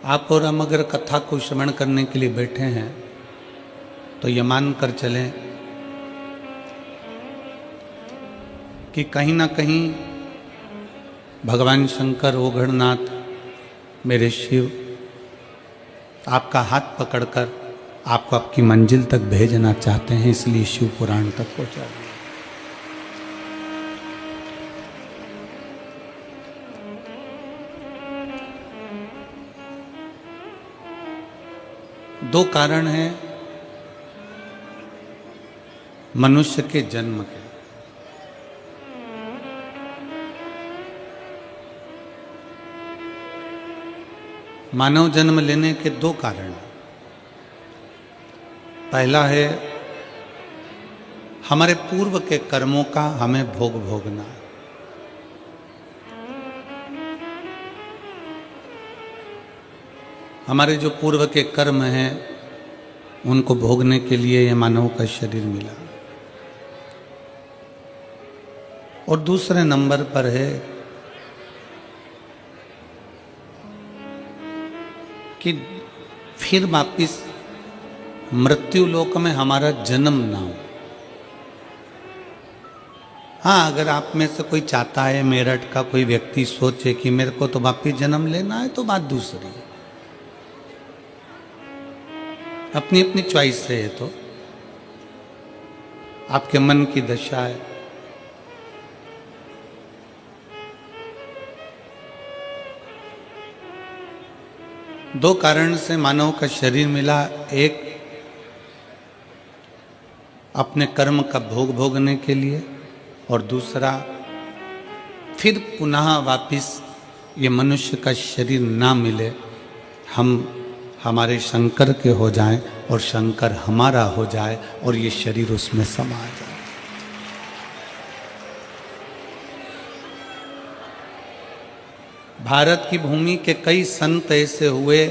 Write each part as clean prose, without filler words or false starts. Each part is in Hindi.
आप और हम अगर कथा को श्रवण करने के लिए बैठे हैं तो ये मान कर चलें कि कहीं ना कहीं भगवान शंकर ओघड़नाथ मेरे शिव आपका हाथ पकड़कर आपको आपकी मंजिल तक भेजना चाहते हैं, इसलिए शिव पुराण तक पहुंचा दिया। दो कारण हैं मनुष्य के जन्म के। मानव जन्म लेने के दो कारण हैं। पहला है हमारे पूर्व के कर्मों का हमें भोग भोगना है। हमारे जो पूर्व के कर्म हैं उनको भोगने के लिए ये मानव का शरीर मिला। और दूसरे नंबर पर है कि फिर वापिस मृत्यु लोक में हमारा जन्म ना हो। हाँ, अगर आप में से कोई चाहता है, मेरठ का कोई व्यक्ति सोचे कि मेरे को तो वापिस जन्म लेना है, तो बात दूसरी है। अपनी अपनी चॉइस है, ये तो आपके मन की दशा है। दो कारण से मानव का शरीर मिला। एक अपने कर्म का भोग भोगने के लिए, और दूसरा फिर पुनः वापिस ये मनुष्य का शरीर ना मिले, हम हमारे शंकर के हो जाएं और शंकर हमारा हो जाए और ये शरीर उसमें समा जाए। भारत की भूमि के कई संत ऐसे हुए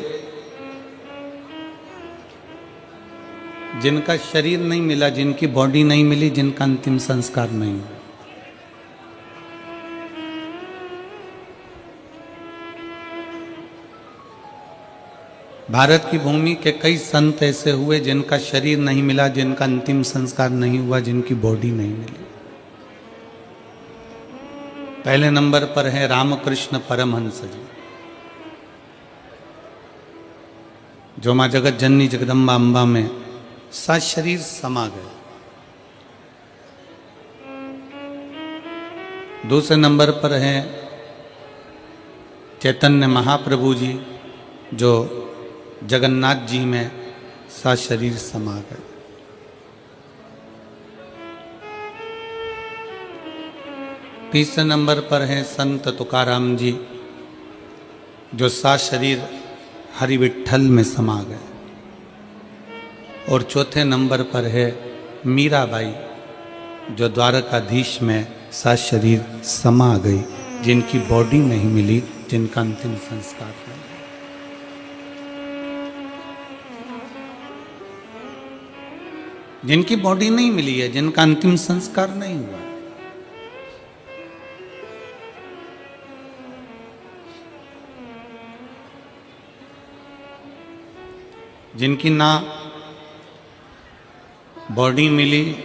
जिनका शरीर नहीं मिला, जिनकी बॉडी नहीं मिली, जिनका अंतिम संस्कार नहीं हुआ। भारत की भूमि के कई संत ऐसे हुए जिनका शरीर नहीं मिला, जिनका अंतिम संस्कार नहीं हुआ, जिनकी बॉडी नहीं मिली। पहले नंबर पर है रामकृष्ण परमहंस जी, जो मां जगत जननी जगदम्बा अम्बा में सशरीर समा गए। दूसरे नंबर पर है चैतन्य महाप्रभु जी, जो जगन्नाथ जी में सशरीर समा गए। तीसरे नंबर पर हैं संत तुकाराम जी, जो सशरीर हरि विठ्ठल में समा गए। और चौथे नंबर पर है मीराबाई, जो द्वारकाधीश में सशरीर समा गई, जिनकी बॉडी नहीं मिली, जिनका अंतिम संस्कार नहीं। जिनकी बॉडी नहीं मिली है, जिनका अंतिम संस्कार नहीं हुआ। जिनकी ना बॉडी मिली,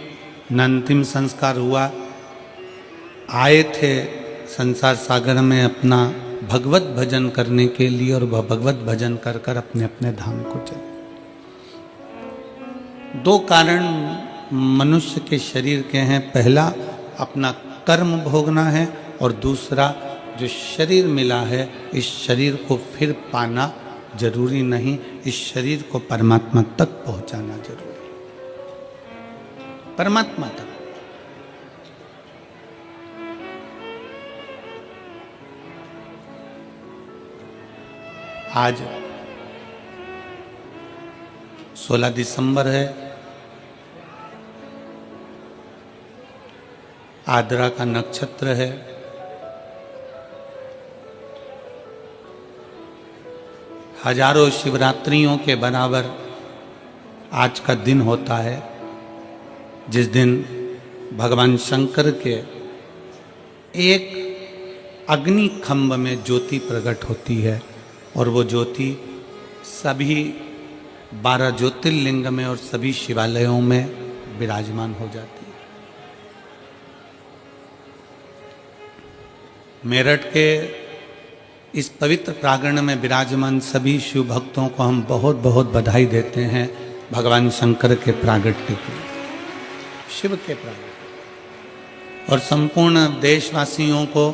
न अंतिम संस्कार हुआ, आए थे संसार सागर में अपना भगवत भजन करने के लिए, और वह भगवत भजन कर कर अपने अपने धाम को चले। दो कारण मनुष्य के शरीर के हैं। पहला अपना कर्म भोगना है, और दूसरा जो शरीर मिला है, इस शरीर को फिर पाना जरूरी नहीं, इस शरीर को परमात्मा तक पहुंचाना जरूरी। परमात्मा तक। आज 16 दिसंबर है, आद्रा का नक्षत्र है। हजारों शिवरात्रियों के बराबर आज का दिन होता है, जिस दिन भगवान शंकर के एक अग्नि खंभ में ज्योति प्रकट होती है, और वो ज्योति सभी 12 ज्योतिर्लिंग में और सभी शिवालयों में विराजमान हो जाती है। मेरठ के इस पवित्र प्रांगण में विराजमान सभी शिव भक्तों को हम बहुत बहुत बधाई देते हैं भगवान शंकर के प्रागट्य की, शिव के प्रागट्य, और संपूर्ण देशवासियों को,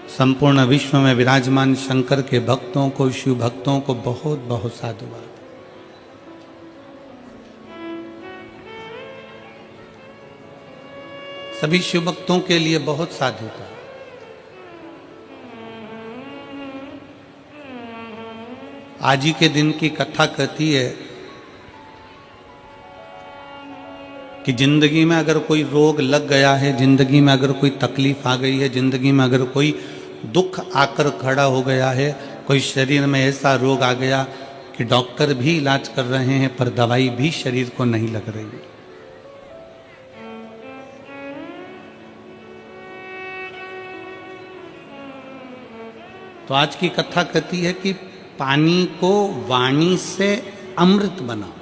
संपूर्ण विश्व में विराजमान शंकर के भक्तों को, शिव भक्तों को बहुत बहुत साधुवाद। सभी शिव भक्तों के लिए बहुत साधुता। आज ही के दिन की कथा कहती है कि जिंदगी में अगर कोई रोग लग गया है, जिंदगी में अगर कोई तकलीफ आ गई है, जिंदगी में अगर कोई दुख आकर खड़ा हो गया है, कोई शरीर में ऐसा रोग आ गया कि डॉक्टर भी इलाज कर रहे हैं पर दवाई भी शरीर को नहीं लग रही है, तो आज की कथा कहती है कि पानी को वाणी से अमृत बनाओ।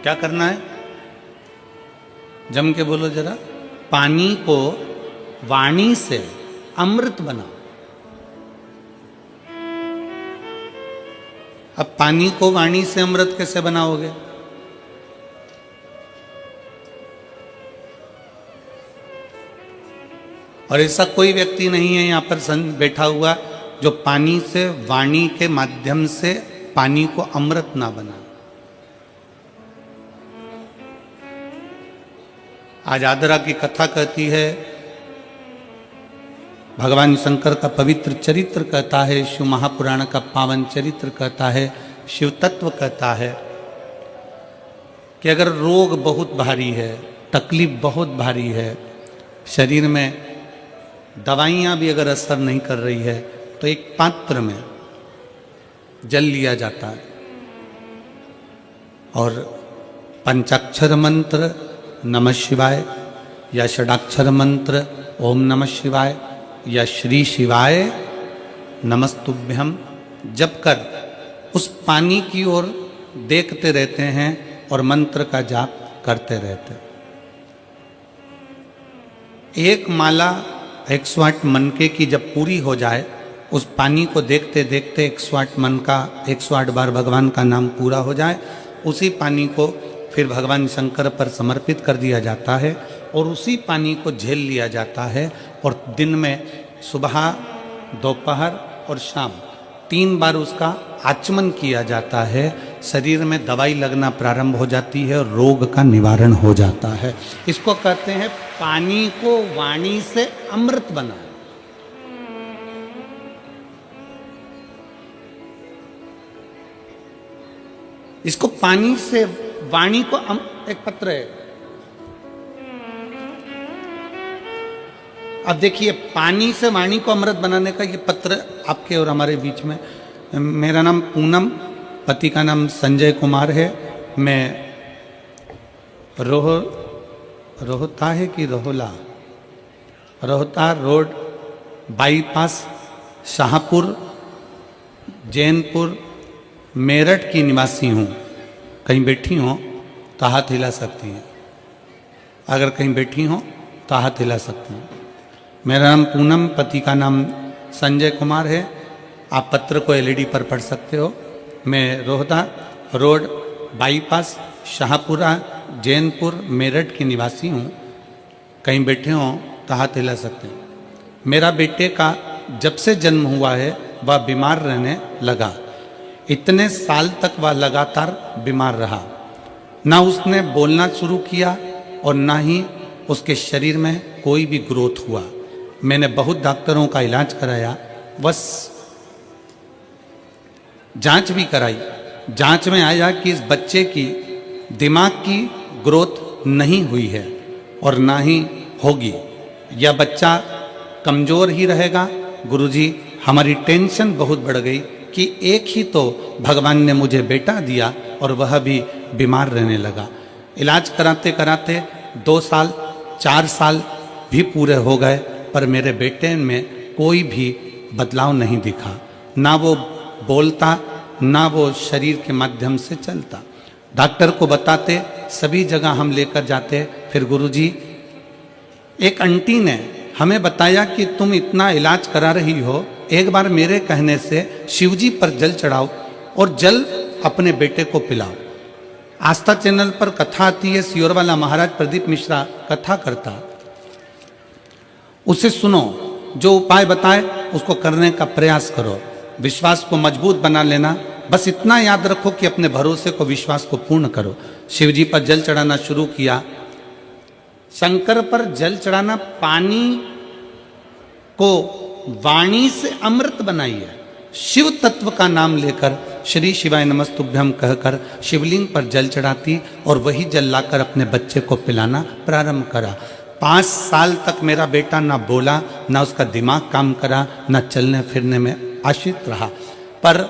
क्या करना है? जम के बोलो जरा। पानी को वाणी से अमृत बनाओ। अब पानी को वाणी से अमृत कैसे बनाओगे? और ऐसा कोई व्यक्ति नहीं है यहां पर बैठा हुआ जो पानी से, वाणी के माध्यम से पानी को अमृत ना बना। आज आदरा की कथा कहती है, भगवान शंकर का पवित्र चरित्र कहता है, शिव महापुराण का पावन चरित्र कहता है, शिव तत्व कहता है कि अगर रोग बहुत भारी है, तकलीफ बहुत भारी है, शरीर में दवाइयाँ भी अगर असर नहीं कर रही है, तो एक पात्र में जल लिया जाता है और पंचाक्षर मंत्र नमः शिवाय या षडाक्षर मंत्र ओम नमः शिवाय या श्री शिवाय नमस्तुभ्यम जप कर उस पानी की ओर देखते रहते हैं और मंत्र का जाप करते रहते। एक माला 108 मनके की जब पूरी हो जाए, उस पानी को देखते देखते 108 मन का 108 बार भगवान का नाम पूरा हो जाए, उसी पानी को फिर भगवान शंकर पर समर्पित कर दिया जाता है और उसी पानी को झेल लिया जाता है और दिन में सुबह, दोपहर और शाम 3 बार उसका आचमन किया जाता है। शरीर में दवाई लगना प्रारंभ हो जाती है और रोग का निवारण हो जाता है। इसको कहते हैं पानी को वाणी से अमृत बना। इसको पानी से वाणी को एक पत्र है। अब देखिए, पानी से वाणी को अमृत बनाने का ये पत्र आपके और हमारे बीच में। मेरा नाम पूनम, पति का नाम संजय कुमार है। मैं रोहता है कि रोहता रोड बाईपास शाहपुर जैनपुर मेरठ की निवासी हूँ। कहीं बैठी हो तो हाथ हिला सकती हैं। अगर कहीं बैठी हो तो हाथ हिला सकती हैं। मेरा नाम पूनम, पति का नाम संजय कुमार है। आप पत्र को एलईडी पर पढ़ सकते हो। मैं रोहता रोड बाईपास शाहपुरा जैनपुर मेरठ की निवासी हूँ। कहीं बैठे हो तो हाथ हिला सकते हैं। मेरा बेटे का जब से जन्म हुआ है वह बीमार रहने लगा। इतने साल तक वह लगातार बीमार रहा। ना उसने बोलना शुरू किया और ना ही उसके शरीर में कोई भी ग्रोथ हुआ। मैंने बहुत डॉक्टरों का इलाज कराया, बस जांच भी कराई। जांच में आया कि इस बच्चे की दिमाग की ग्रोथ नहीं हुई है और ना ही होगी। यह बच्चा कमज़ोर ही रहेगा। गुरुजी, हमारी टेंशन बहुत बढ़ गई कि एक ही तो भगवान ने मुझे बेटा दिया और वह भी बीमार रहने लगा। इलाज कराते कराते 2 साल 4 साल भी पूरे हो गए पर मेरे बेटे में कोई भी बदलाव नहीं दिखा। ना वो बोलता, ना वो शरीर के माध्यम से चलता। डॉक्टर को बताते, सभी जगह हम लेकर जाते। फिर गुरुजी, एक आंटी ने हमें बताया कि तुम इतना इलाज करा रही हो, एक बार मेरे कहने से शिवजी पर जल चढ़ाओ और जल अपने बेटे को पिलाओ। आस्था चैनल पर कथा आती है, सियोर वाला महाराज प्रदीप मिश्रा कथा करता, उसे सुनो, जो उपाय बताए उसको करने का प्रयास करो, विश्वास को मजबूत बना लेना। बस इतना याद रखो कि अपने भरोसे को, विश्वास को पूर्ण करो। शिवजी पर जल चढ़ाना शुरू किया। शंकर पर जल चढ़ाना, पानी को वाणी से अमृत बनाइए, शिव तत्व का नाम लेकर श्री शिवाय नमस्तुभ्यम कहकर शिवलिंग पर जल चढ़ाती और वही जल लाकर अपने बच्चे को पिलाना प्रारंभ करा। 5 साल तक मेरा बेटा ना बोला, ना उसका दिमाग काम करा, ना चलने फिरने में आश्रित रहा। पर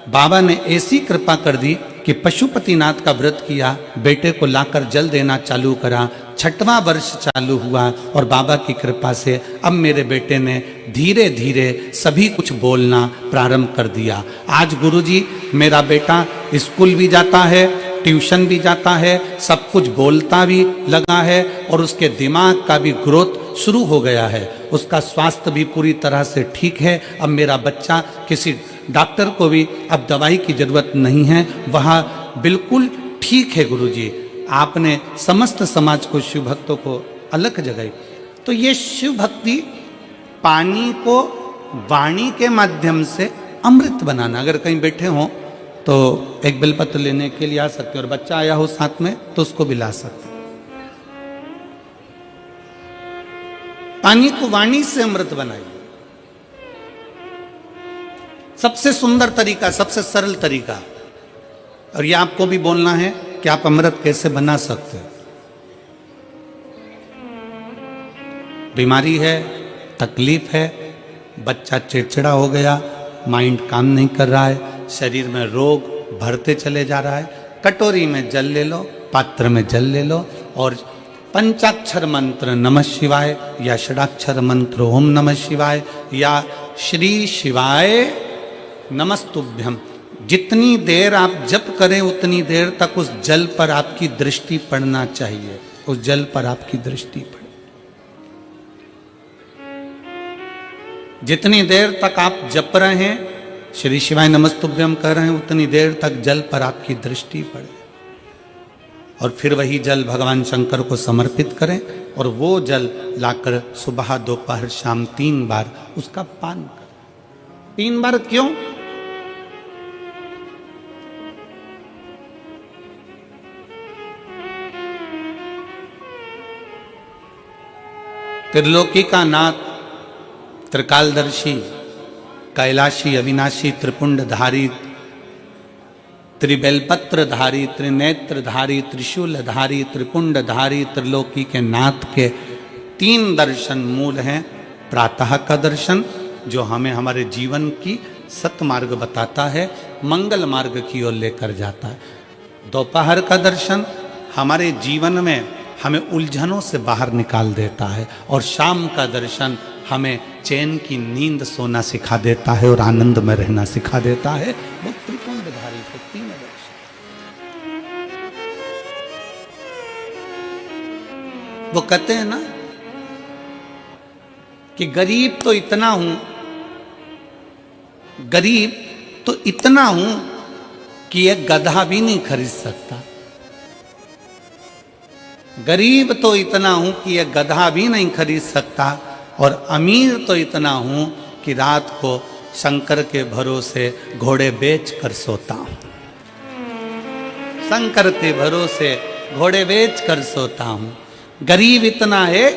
बाबा ने ऐसी कृपा कर दी कि पशुपतिनाथ का व्रत किया, बेटे को लाकर जल देना चालू करा। 6वां वर्ष चालू हुआ और बाबा की कृपा से अब मेरे बेटे ने धीरे धीरे सभी कुछ बोलना प्रारंभ कर दिया। आज गुरुजी, मेरा बेटा स्कूल भी जाता है, ट्यूशन भी जाता है, सब कुछ बोलता भी लगा है और उसके दिमाग का भी ग्रोथ शुरू हो गया है। उसका स्वास्थ्य भी पूरी तरह से ठीक है। अब मेरा बच्चा, किसी डॉक्टर को भी अब दवाई की जरूरत नहीं है, वह बिल्कुल ठीक है। गुरुजी, आपने समस्त समाज को, शिव भक्तों को अलग जगाई। तो ये शिव भक्ति, पानी को वाणी के माध्यम से अमृत बनाना। अगर कहीं बैठे हों तो एक बेलपत्र लेने के लिए आ सकते, और बच्चा आया हो साथ में तो उसको भी ला सकते। पानी को वाणी से अमृत बनाइए। सबसे सुंदर तरीका, सबसे सरल तरीका, और ये आपको भी बोलना है कि आप अमृत कैसे बना सकते हैं। बीमारी है, तकलीफ है, बच्चा चिड़चिड़ा हो गया, माइंड काम नहीं कर रहा है, शरीर में रोग भरते चले जा रहा है, कटोरी में जल ले लो, पात्र में जल ले लो और पंचाक्षर मंत्र नमः शिवाय या षडाक्षर मंत्र ओम नमः शिवाय या श्री शिवाय नमस्तुभ्यम, जितनी देर आप जप करें उतनी देर तक उस जल पर आपकी दृष्टि पड़ना चाहिए। उस जल पर आपकी दृष्टि पड़े। जितनी देर तक आप जप रहे हैं, श्री शिवाय नमस्तुभ्यम कह रहे हैं, उतनी देर तक जल पर आपकी दृष्टि पड़े। और फिर वही जल भगवान शंकर को समर्पित करें और वो जल लाकर सुबह, दोपहर, शाम 3 बार उसका पान करें। 3 बार क्यों? त्रिलोकी का नाथ, त्रिकालदर्शी, कैलाशी, अविनाशी, त्रिपुंडधारी, त्रिबेलपत्रधारी, त्रिनेत्रधारी, त्रिशूलधारी, त्रिपुंडधारी, त्रिलोकी के नाथ के 3 दर्शन मूल हैं। प्रातः का दर्शन जो हमें हमारे जीवन की सतमार्ग बताता है, मंगल मार्ग की ओर लेकर जाता है। दोपहर का दर्शन हमारे जीवन में हमें उलझनों से बाहर निकाल देता है। और शाम का दर्शन हमें चैन की नींद सोना सिखा देता है और आनंद में रहना सिखा देता है। वो त्रिपुंडधारी के 3 दर्शन। वो कहते हैं ना कि गरीब तो इतना हूं, गरीब तो इतना हूं कि एक गधा भी नहीं खरीद सकता। गरीब तो इतना हूं कि एक गधा भी नहीं खरीद सकता, और अमीर तो इतना हूं कि रात को शंकर के भरोसे घोड़े बेच कर सोता हूं। शंकर के भरोसे घोड़े बेच कर सोता हूं। गरीब इतना है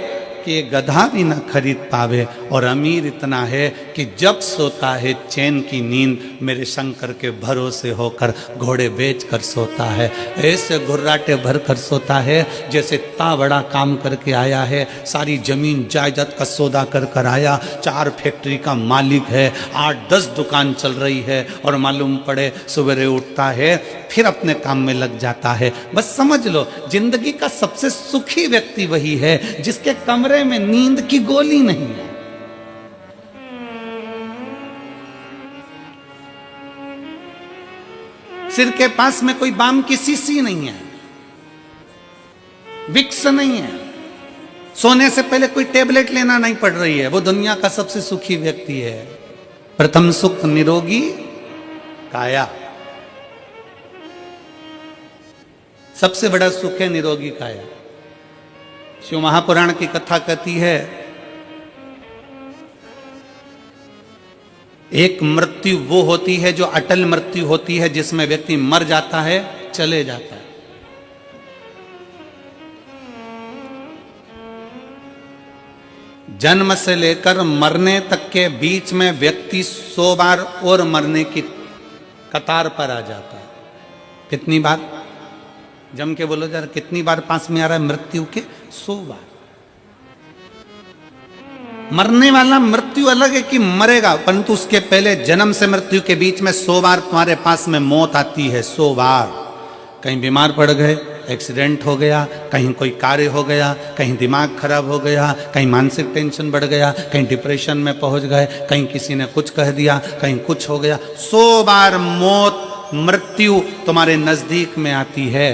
कि ये गधा भी ना खरीद पावे, और अमीर इतना है कि जब सोता है चैन की नींद मेरे शंकर के भरोसे होकर घोड़े बेच कर सोता है। ऐसे घुर्राटे भर कर सोता है जैसे इतना बड़ा काम करके आया है, सारी जमीन जायदाद का सौदा कर कर आया, 4 फैक्ट्री का मालिक है, 8-10 दुकान चल रही है, और मालूम पड़े सवेरे उठता है फिर अपने काम में लग जाता है। बस समझ लो, जिंदगी का सबसे सुखी व्यक्ति वही है जिसके कमरे में नींद की गोली नहीं है। सिर के पास में कोई बाम की शीशी नहीं है, विक्स नहीं है, सोने से पहले कोई टेबलेट लेना नहीं पड़ रही है, वो दुनिया का सबसे सुखी व्यक्ति है। प्रथम सुख निरोगी काया, सबसे बड़ा सुख है निरोगी काया। शिव महापुराण की कथा कहती है एक मृत्यु वो होती है जो अटल मृत्यु होती है, जिसमें व्यक्ति मर जाता है, चले जाता है। जन्म से लेकर मरने तक के बीच में व्यक्ति 100 बार और मरने की कतार पर आ जाता है। कितनी बार? जम के बोलो जरा, कितनी बार पास में आ रहा है मृत्यु के? 100 बार। मरने वाला मृत्यु अलग है कि मरेगा, परंतु उसके पहले जन्म से मृत्यु के बीच में 100 बार तुम्हारे पास में मौत आती है। 100 बार। कहीं बीमार पड़ गए, एक्सीडेंट हो गया, कहीं कोई कार्य हो गया, कहीं दिमाग खराब हो गया, कहीं मानसिक टेंशन बढ़ गया, कहीं डिप्रेशन में पहुंच गए, कहीं किसी ने कुछ कह दिया, कहीं कुछ हो गया। 100 बार मौत मृत्यु तुम्हारे नजदीक में आती है।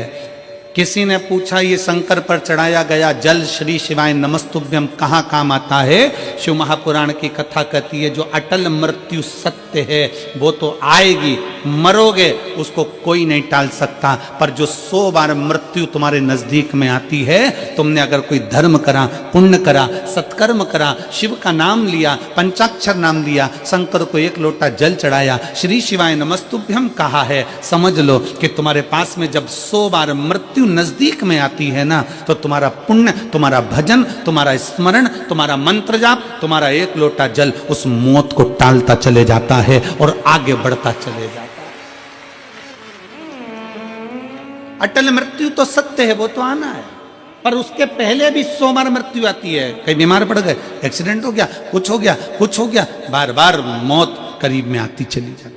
किसी ने पूछा ये शंकर पर चढ़ाया गया जल श्री शिवाय नमस्तुभ्यम कहाँ काम आता है? शिव महापुराण की कथा कहती है जो अटल मृत्यु सत्य है वो तो आएगी, मरोगे, उसको कोई नहीं टाल सकता। पर जो 100 बार मृत्यु तुम्हारे नजदीक में आती है, तुमने अगर कोई धर्म करा, पुण्य करा, सत्कर्म करा, शिव का नाम लिया, पंचाक्षर नाम लिया, शंकर को एक लोटा जल चढ़ाया, श्री शिवाय नमस्तुभ्यम कहा है, समझ लो कि तुम्हारे पास में जब 100 बार मृत्यु नजदीक में आती है ना, तो तुम्हारा पुण्य, तुम्हारा भजन, तुम्हारा स्मरण, तुम्हारा मंत्र जाप, तुम्हारा एक लोटा जल उस मौत को टालता चले जाता है और आगे बढ़ता चले जाता है। अटल मृत्यु तो सत्य है, वो तो आना है, पर उसके पहले भी 100 बार मृत्यु आती है। कहीं बीमार पड़ गए, एक्सीडेंट हो गया, कुछ हो गया, कुछ हो गया, बार बार मौत करीब में आती चली जाती है।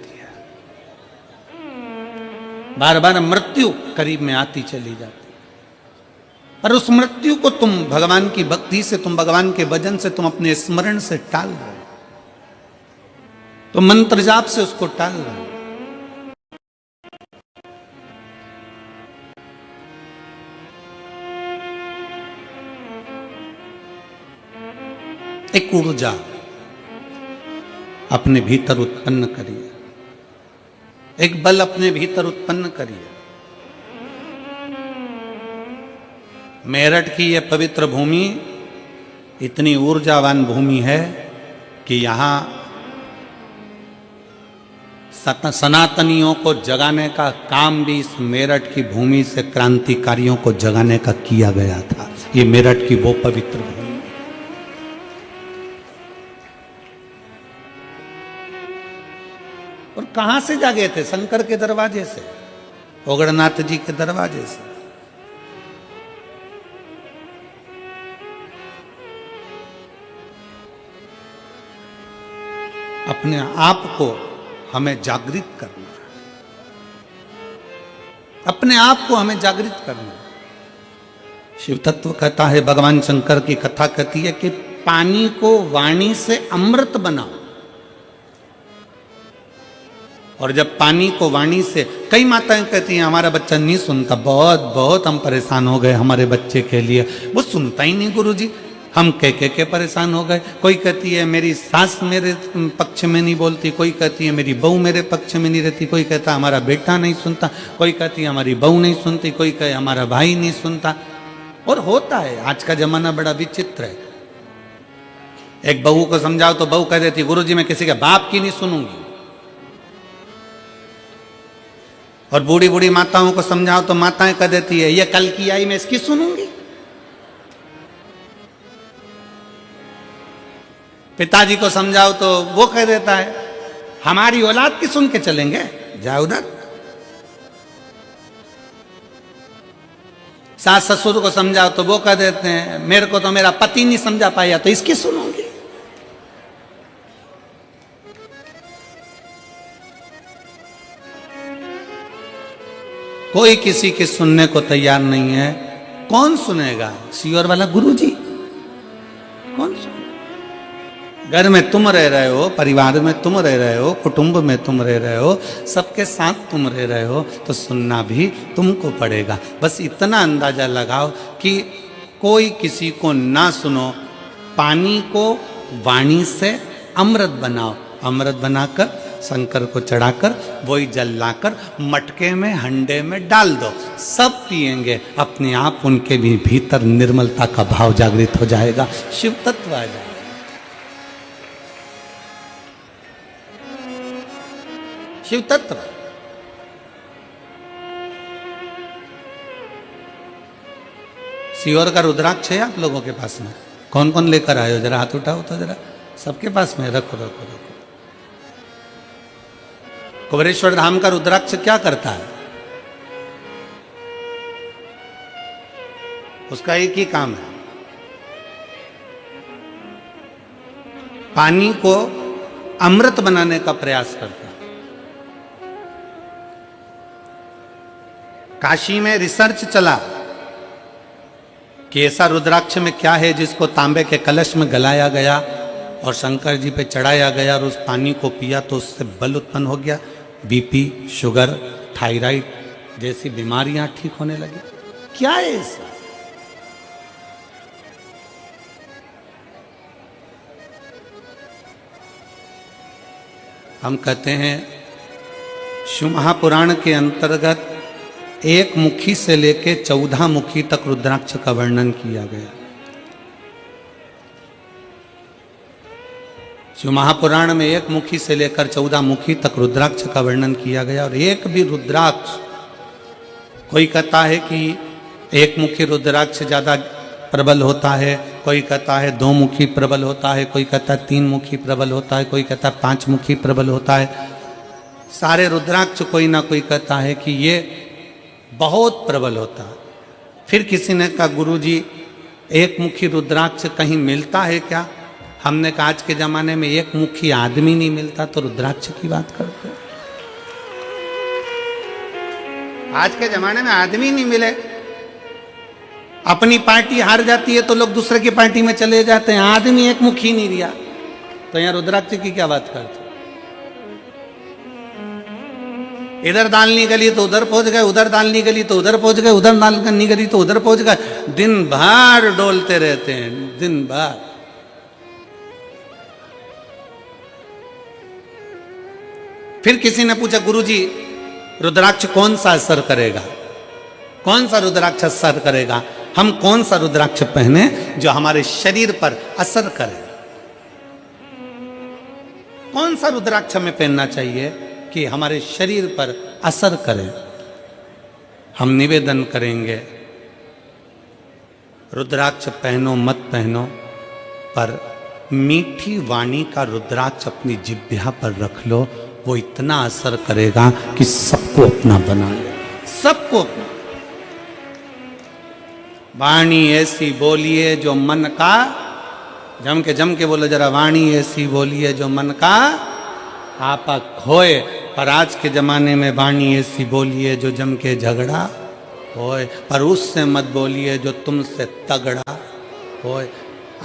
बार बार मृत्यु करीब में आती चली जाती है। पर उस मृत्यु को तुम भगवान की भक्ति से, तुम भगवान के भजन से, तुम अपने स्मरण से टाल रहे हो, तो मंत्र जाप से उसको टाल रहे हो। एक ऊर्जा अपने भीतर उत्पन्न करिए, एक बल अपने भीतर उत्पन्न करिए। मेरठ की यह पवित्र भूमि इतनी ऊर्जावान भूमि है कि यहाँ सनातनियों को जगाने का काम भी इस मेरठ की भूमि से क्रांतिकारियों को जगाने का किया गया था। ये मेरठ की वो पवित्र भूमि। और कहां से जागे थे? शंकर के दरवाजे से, ओगड़नाथ जी के दरवाजे से। अपने आप को हमें जागृत करना है, अपने आप को हमें जागृत करना है। शिव तत्व कहता है, भगवान शंकर की कथा कहती है कि पानी को वाणी से अमृत बनाओ। और जब पानी को वाणी से, कई माताएं कहती हैं हमारा बच्चा नहीं सुनता, बहुत बहुत हम परेशान हो गए हमारे बच्चे के लिए, वो सुनता ही नहीं गुरुजी, हम कह के परेशान हो गए। कोई कहती है मेरी सास मेरे पक्ष में नहीं बोलती, कोई कहती है मेरी बहू मेरे पक्ष में नहीं रहती, कोई कहता हमारा बेटा नहीं सुनता, कोई कहती है हमारी बहू नहीं सुनती, कोई कहे हमारा भाई नहीं सुनता। और होता है, आज का जमाना बड़ा विचित्र है। एक बहू को समझाओ तो बहू कह देती गुरुजी मैं किसी के बाप की नहीं सुनूंगी। और बूढ़ी बूढ़ी माताओं को समझाओ तो माताएं कह देती है ये कल की आई मैं इसकी सुनूंगी। पिताजी को समझाओ तो वो कह देता है हमारी औलाद की सुन के चलेंगे, जाओ उधर। सास ससुर को समझाओ तो वो कह देते हैं मेरे को तो मेरा पति नहीं समझा पाया तो इसकी सुनूंगी। कोई किसी के सुनने को तैयार नहीं है। कौन सुनेगा? सियोर वाला गुरुजी कौन सुनेगा? घर में तुम रह रहे हो, परिवार में तुम रह रहे हो, कुटुंब में तुम रह रहे हो, सबके साथ तुम रह रहे हो, तो सुनना भी तुमको पड़ेगा। बस इतना अंदाजा लगाओ कि कोई किसी को ना सुनो। पानी को वाणी से अमृत बनाओ, अमृत बनाकर शंकर को चढ़ाकर वही जल लाकर मटके में हंडे में डाल दो, सब पिएंगे, अपने आप उनके भी भीतर निर्मलता का भाव जागृत हो जाएगा, शिव तत्व आ जाएगा। शिव तत्व। सीहोर का रुद्राक्ष है आप लोगों के पास में? कौन कौन लेकर आए हो? जरा हाथ उठाओ तो जरा। सबके पास में? रखो रखो रखो। कुबेरेश्वर धाम का रुद्राक्ष क्या करता है? उसका एक ही काम है, पानी को अमृत बनाने का प्रयास करता है। काशी में रिसर्च चला कि ऐसा रुद्राक्ष में क्या है जिसको तांबे के कलश में गलाया गया और शंकर जी पे चढ़ाया गया और उस पानी को पिया तो उससे बल उत्पन्न हो गया, बीपी, शुगर, थायराइड जैसी बीमारियां ठीक होने लगी। क्या है ऐसा? हम कहते हैं शिव महापुराण के अंतर्गत एक मुखी से लेके 14 मुखी तक रुद्राक्ष का वर्णन किया गया। शिव महापुराण में एक मुखी से लेकर 14 मुखी तक रुद्राक्ष का वर्णन किया गया और एक भी रुद्राक्ष, कोई कहता है कि एक मुखी रुद्राक्ष ज्यादा प्रबल होता है, कोई कहता है 2 मुखी प्रबल होता है, कोई कहता है 3 मुखी प्रबल होता है, कोई कहता है 5 मुखी प्रबल होता है। सारे रुद्राक्ष कोई ना कोई कहता है कि ये बहुत प्रबल होता है। फिर किसी ने कहा गुरुजी एक मुखी रुद्राक्ष कहीं मिलता है क्या? हमने कहा आज के जमाने में एक मुखी आदमी नहीं मिलता तो रुद्राक्ष की बात करते हैं। आज के जमाने में आदमी नहीं मिले, अपनी पार्टी हार जाती है तो लोग दूसरे की पार्टी में चले जाते हैं, आदमी एक मुखी नहीं रिया, तो यहाँ रुद्राक्ष की क्या बात करते? इधर दालनी गली तो उधर पहुंच गए, उधर दालनी गली तो उधर पहुंच गए, उधर दालनी गली तो उधर पहुंच गए, दिन भर डोलते रहते हैं, दिन भर। फिर किसी ने पूछा गुरुजी रुद्राक्ष कौन सा असर करेगा, कौन सा रुद्राक्ष असर करेगा? हम कौन सा रुद्राक्ष पहने जो हमारे शरीर पर असर करे? कौन सा रुद्राक्ष हमें पहनना चाहिए कि हमारे शरीर पर असर करे? हम निवेदन करेंगे रुद्राक्ष पहनो मत पहनो, पर मीठी वाणी का रुद्राक्ष अपनी जिह्वा पर रख लो, वो इतना असर करेगा कि सबको अपना बना ले, सबको अपना। वाणी ऐसी बोलिए जो मन का, जम के बोलो जरा, वाणी ऐसी बोलिए जो मन का आपा खोए। पर आज के जमाने में वाणी ऐसी बोलिए जो जम के झगड़ा होए, पर उससे मत बोलिए जो तुमसे तगड़ा होए।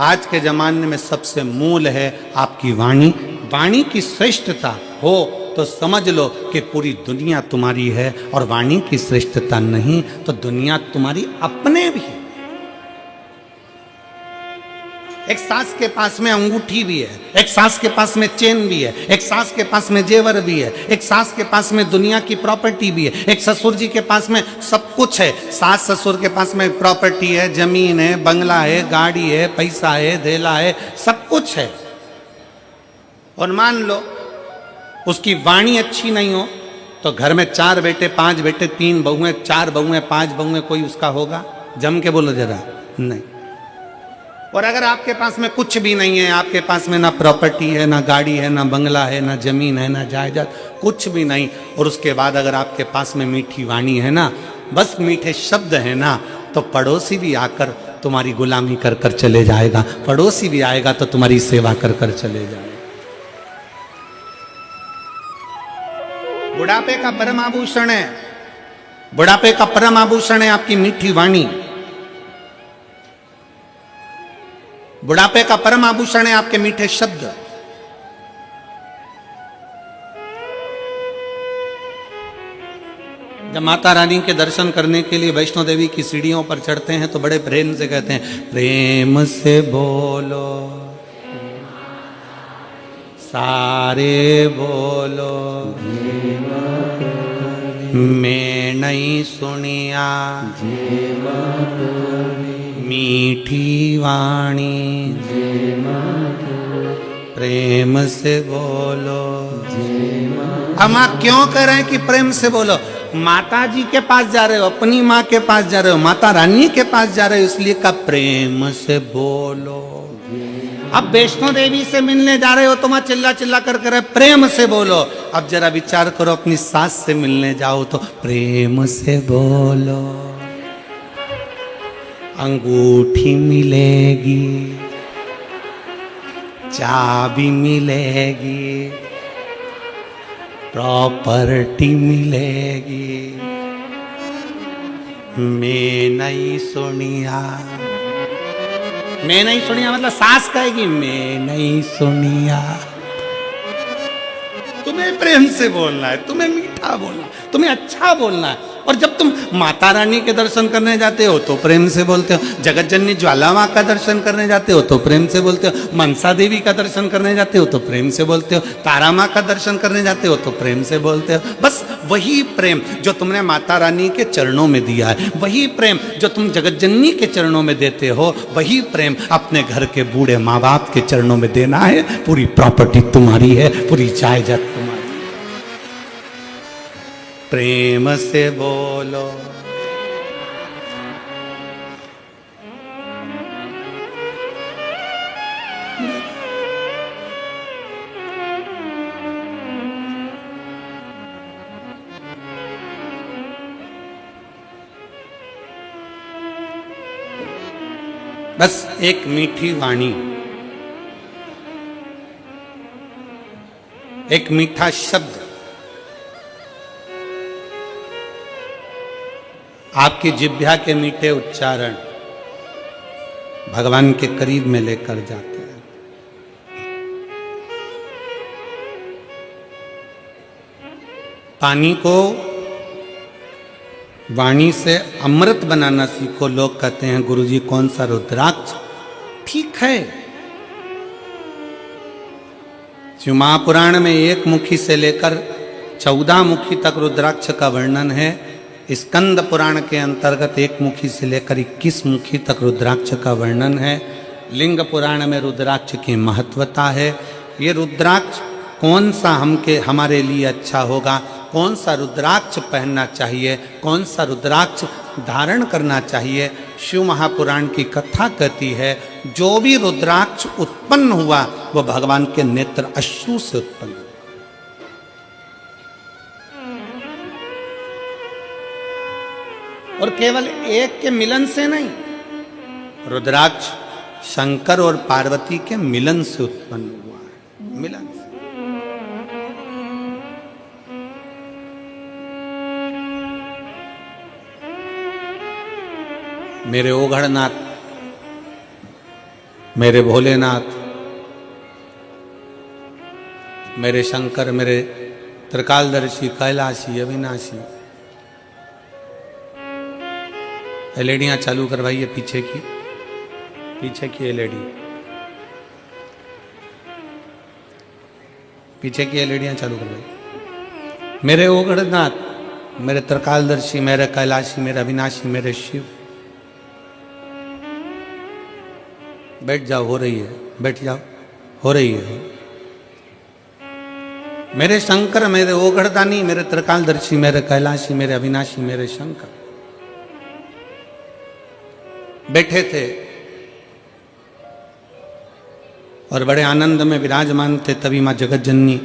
आज के जमाने में सबसे मूल है आपकी वाणी। वाणी की श्रेष्ठता हो तो समझ लो कि पूरी दुनिया तुम्हारी है, और वाणी की श्रेष्ठता नहीं तो दुनिया तुम्हारी अपने भी। एक सास के पास में अंगूठी भी है, एक सास के पास में चेन भी है, एक सास के पास में जेवर भी है, एक सास के पास में दुनिया की प्रॉपर्टी भी है, एक ससुर जी के पास में सब कुछ है। सास ससुर के पास में प्रॉपर्टी है, जमीन है, बंगला है, गाड़ी है, पैसा है, धेला है, सब कुछ है। और मान लो उसकी वाणी अच्छी नहीं हो तो घर में 4 बेटे 5 बेटे 3 बहुएं 4 बहुएं 5 बहुएं, कोई उसका होगा? जम के बोलो जरा, नहीं। और अगर आपके पास में कुछ भी नहीं है, आपके पास में ना प्रॉपर्टी है, ना गाड़ी है, ना बंगला है, ना जमीन है, ना जायदाद, कुछ भी नहीं, और उसके बाद अगर आपके पास में मीठी वाणी है ना, बस मीठे शब्द है ना, तो पड़ोसी भी आकर तुम्हारी गुलामी कर कर चले जाएगा, पड़ोसी भी आएगा तो तुम्हारी सेवा कर कर चले जाएगा। बुढ़ापे का परम आभूषण है, बुढ़ापे का परम आभूषण है आपकी मीठी वाणी। बुढ़ापे का परम आभूषण है आपके मीठे शब्द। जब माता रानी के दर्शन करने के लिए वैष्णो देवी की सीढ़ियों पर चढ़ते हैं तो बड़े प्रेम से कहते हैं, प्रेम से बोलो सारे बोलो, मैं नहीं सुनिया मीठी वाणी, प्रेम से बोलो। हम क्यों कह रहे हैं कि प्रेम से बोलो? माता जी के पास जा रहे हो, अपनी माँ के पास जा रहे हो, माता रानी के पास जा रहे हो, इसलिए का प्रेम से बोलो। अब वैष्णो देवी से मिलने जा रहे हो तो वहां चिल्ला चिल्ला कर रहे प्रेम से बोलो। अब जरा विचार करो, अपनी सास से मिलने जाओ तो प्रेम से बोलो। अंगूठी मिलेगी, चाबी मिलेगी, प्रॉपर्टी मिलेगी, मैं नहीं सुनिया। मैं नहीं सुनिया मतलब सास कहेगी मैं नहीं सुनिया। तुम्हें प्रेम से बोलना है, तुम्हें मीठा बोलना है, तुम्हें अच्छा बोलना है। और जब तुम माता रानी के दर्शन करने जाते हो तो प्रेम से बोलते हो, जगत जननी ज्वाला माँ का दर्शन करने जाते हो तो प्रेम से बोलते हो, मनसा देवी का दर्शन करने जाते हो तो प्रेम से बोलते हो, तारा माँ का दर्शन करने जाते हो तो प्रेम से बोलते हो। बस वही प्रेम जो तुमने माता रानी के चरणों में दिया है, वही प्रेम जो तुम जगत जननी के चरणों में देते हो, वही प्रेम अपने घर के बूढ़े माँ बाप के चरणों में देना है। पूरी प्रॉपर्टी तुम्हारी है, पूरी जायदाद तुम्हारी। प्रेम से बोलो। बस एक मीठी वाणी, एक मीठा शब्द आपकी जिह्वा के मीठे उच्चारण भगवान के करीब में लेकर जाते हैं। पानी को वाणी से अमृत बनाना सीखो। लोग कहते हैं गुरुजी कौन सा रुद्राक्ष? ठीक है, शिव महापुराण में 1 मुखी से लेकर 14 मुखी तक रुद्राक्ष का वर्णन है। स्कंद पुराण के अंतर्गत 1 मुखी से लेकर 21 मुखी तक रुद्राक्ष का वर्णन है। लिंग पुराण में रुद्राक्ष की महत्वता है। ये रुद्राक्ष कौन सा हमारे लिए अच्छा होगा, कौन सा रुद्राक्ष पहनना चाहिए, कौन सा रुद्राक्ष धारण करना चाहिए, शिव महापुराण की कथा कहती है जो भी रुद्राक्ष उत्पन्न हुआ वो भगवान के नेत्र अश्रु से उत्पन्न हुआ। और केवल एक के मिलन से नहीं, रुद्राक्ष शंकर और पार्वती के मिलन से उत्पन्न हुआ है। मिलन से। मेरे ओघड़नाथ, मेरे भोलेनाथ, मेरे शंकर, मेरे त्रिकालदर्शी, कैलाशी, अविनाशी। एलईडियां चालू करवाइए पीछे की एलईडी, पीछे की एलईडियां चालू करवाइए। मेरे ओघड़नाथ, मेरे त्रिकालदर्शी, मेरे कैलाशी, मेरे अविनाशी, मेरे शिव। बैठ जाओ, हो रही है, बैठ जाओ, हो रही है। मेरे शंकर, मेरे ओघड़दानी, मेरे त्रिकालदर्शी, मेरे कैलाशी, मेरे अविनाशी, मेरे शंकर बैठे थे और बड़े आनंद में विराजमान थे। तभी मां जगत जननी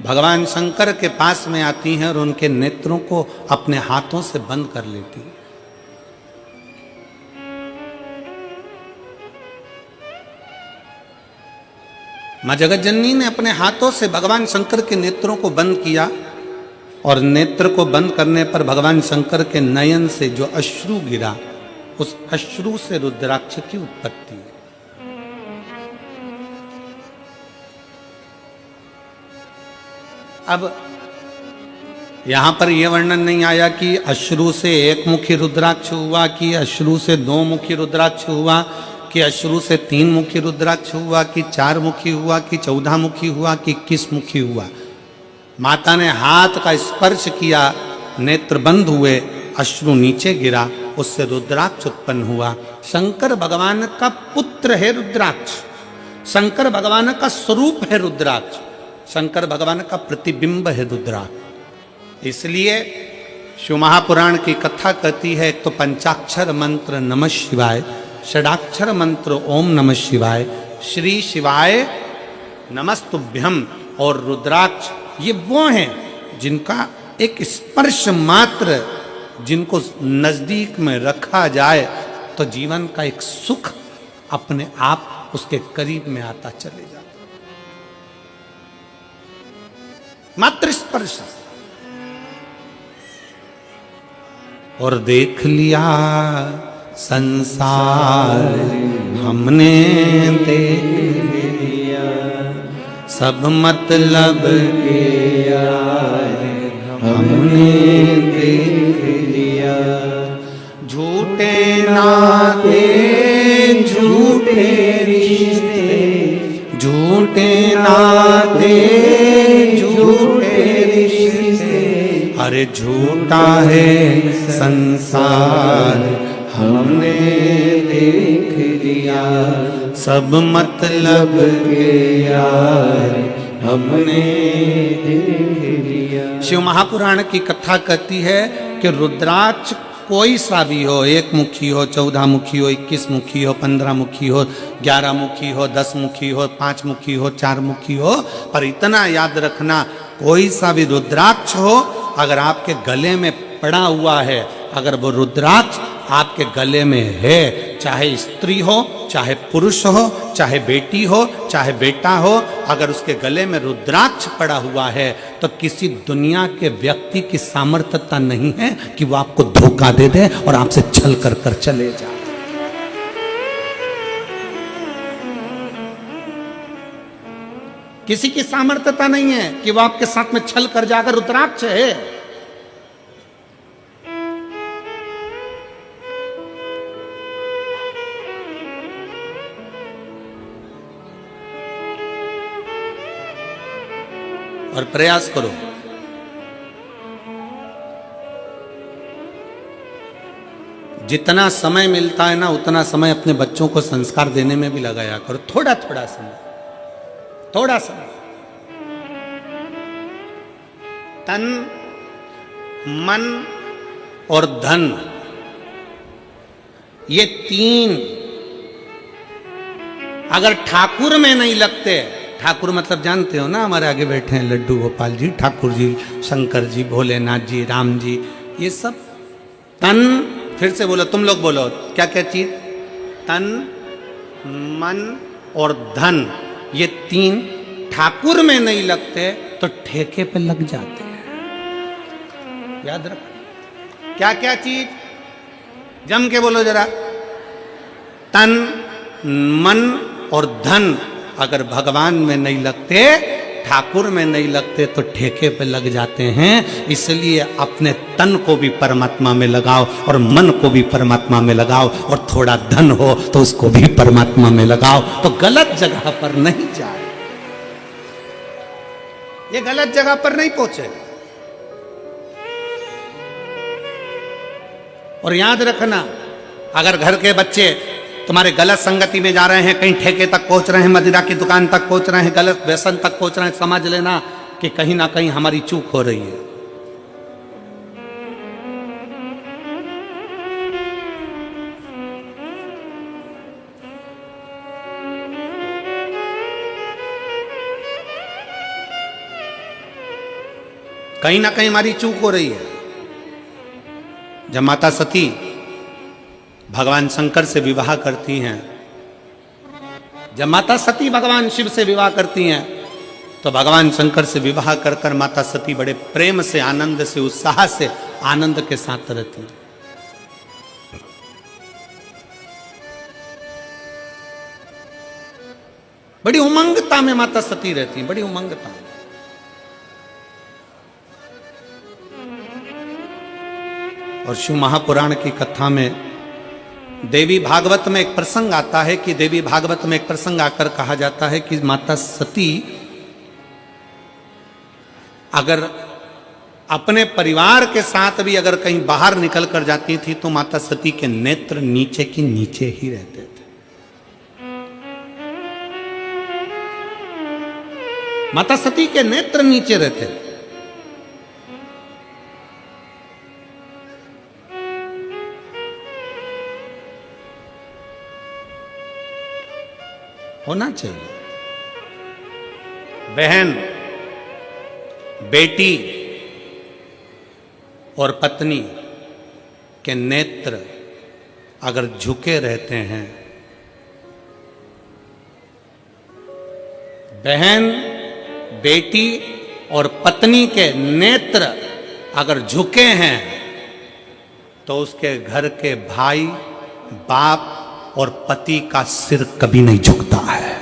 भगवान शंकर के पास में आती हैं और उनके नेत्रों को अपने हाथों से बंद कर लेती। मां जगत जननी ने अपने हाथों से भगवान शंकर के नेत्रों को बंद किया और नेत्र को बंद करने पर भगवान शंकर के नयन से जो अश्रु गिरा, उस अश्रु से रुद्राक्ष की उत्पत्ति है। अब यहां पर यह वर्णन नहीं आया कि अश्रु से एक मुखी रुद्राक्ष हुआ, कि अश्रु से 2 मुखी रुद्राक्ष हुआ, कि अश्रु से 3 मुखी रुद्राक्ष हुआ, कि 4 मुखी हुआ, कि 14 मुखी हुआ, कि 21 मुखी हुआ। माता ने हाथ का स्पर्श किया, नेत्र बंद हुए, अश्रु नीचे गिरा, उससे रुद्राक्ष उत्पन्न हुआ। शंकर भगवान का पुत्र है रुद्राक्ष, शंकर भगवान का स्वरूप है रुद्राक्ष, शंकर भगवान का प्रतिबिंब है रुद्राक्ष। इसलिए शिव महापुराण की कथा कहती है, एक तो पंचाक्षर मंत्र नमः शिवाय, षडाक्षर मंत्र ओम नमः शिवाय, श्री शिवाय नमस्तुभ्यम और रुद्राक्ष, ये वो हैं जिनका एक स्पर्श मात्र, जिनको नजदीक में रखा जाए तो जीवन का एक सुख अपने आप उसके करीब में आता चले जाता, मात्र स्पर्श। और देख लिया संसार हमने देख लिया, सब मतलब के यार हमने देख लिया, झूठे नाते झूठे रिश्ते, झूठे नाते झूठे रिश्ते, अरे झूठा है संसार हमने देख लिया, सब मतलब के यार हमने देख लिया। शिव महापुराण की कथा कहती है कि रुद्राक्ष कोई सा भी हो, 1 मुखी हो, 14 मुखी हो, 21 मुखी हो, 15 मुखी हो, 11 मुखी हो, 10 मुखी हो, 5 मुखी हो, 4 मुखी हो, पर इतना याद रखना, कोई सा भी रुद्राक्ष हो, अगर आपके गले में पड़ा हुआ है, अगर वो रुद्राक्ष आपके गले में है, चाहे स्त्री हो, चाहे पुरुष हो, चाहे बेटी हो, चाहे बेटा हो, अगर उसके गले में रुद्राक्ष पड़ा हुआ है तो किसी दुनिया के व्यक्ति की सामर्थ्यता नहीं है कि वो आपको धोखा दे दे और आपसे छल कर कर चले जाए। किसी की सामर्थ्यता नहीं है कि वो आपके साथ में छल कर जाकर, रुद्राक्ष है। और प्रयास करो, जितना समय मिलता है ना उतना समय अपने बच्चों को संस्कार देने में भी लगाया करो, थोड़ा थोड़ा समय, थोड़ा समय। तन मन और धन, ये 3 अगर ठाकुर में नहीं लगते, ठाकुर मतलब जानते हो ना, हमारे आगे बैठे हैं लड्डू गोपाल जी, ठाकुर जी, शंकर जी, भोलेनाथ जी, राम जी, ये सब तन, फिर से बोलो, तुम लोग बोलो, क्या क्या चीज? तन मन और धन, ये 3 ठाकुर में नहीं लगते तो ठेके पे लग जाते हैं। याद रखो, क्या क्या चीज? जम के बोलो जरा। तन मन और धन अगर भगवान में नहीं लगते, ठाकुर में नहीं लगते तो ठेके पे लग जाते हैं। इसलिए अपने तन को भी परमात्मा में लगाओ और मन को भी परमात्मा में लगाओ, और थोड़ा धन हो तो उसको भी परमात्मा में लगाओ, तो गलत जगह पर नहीं जाए, ये गलत जगह पर नहीं पहुंचे। और याद रखना, अगर घर के बच्चे तुम्हारे गलत संगति में जा रहे हैं, कहीं ठेके तक पहुंच रहे हैं, मदिरा की दुकान तक पहुंच रहे हैं, गलत व्यसन तक पहुंच रहे हैं, समझ लेना कि कहीं ना कहीं हमारी चूक हो रही है। कहीं ना कहीं हमारी चूक हो रही है। जब माता सती भगवान शंकर से विवाह करती हैं, जब माता सती भगवान शिव से विवाह करती हैं, तो भगवान शंकर से विवाह कर कर माता सती बड़े प्रेम से, आनंद से, उत्साह से, आनंद के साथ रहती हैं। बड़ी उमंगता में माता सती रहती हैं, बड़ी उमंगता में। और शिव महापुराण की कथा में देवी भागवत में एक प्रसंग आता है कि देवी भागवत में एक प्रसंग आकर कहा जाता है कि माता सती अगर अपने परिवार के साथ भी अगर कहीं बाहर निकल कर जाती थी तो माता सती के नेत्र नीचे की नीचे ही रहते थे। माता सती के नेत्र नीचे रहते थे। होना चाहिए। बहन, बेटी और पत्नी के नेत्र अगर झुके रहते हैं, बहन, बेटी और पत्नी के नेत्र अगर झुके हैं तो उसके घर के भाई, बाप और पति का सिर कभी नहीं झुकता है।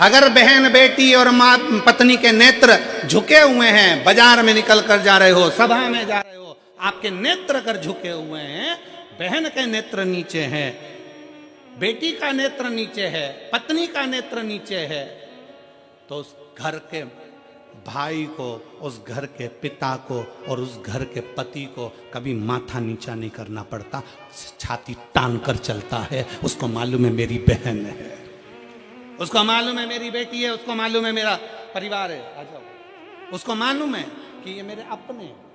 अगर बहन, बेटी और मां, पत्नी के नेत्र झुके हुए हैं, बाजार में निकल कर जा रहे हो, सभा में जा रहे हो, आपके नेत्र अगर झुके हुए हैं, बहन के नेत्र नीचे हैं, बेटी का नेत्र नीचे है, पत्नी का नेत्र नीचे है, तो उस घर के भाई को, उस घर के पिता को और उस घर के पति को कभी माथा नीचा नहीं करना पड़ता, छाती तान कर चलता है। उसको मालूम है मेरी बहन है, उसको मालूम है मेरी बेटी है, उसको मालूम है मेरा परिवार है। आ जाओ, उसको मालूम है कि ये मेरे अपने हैं।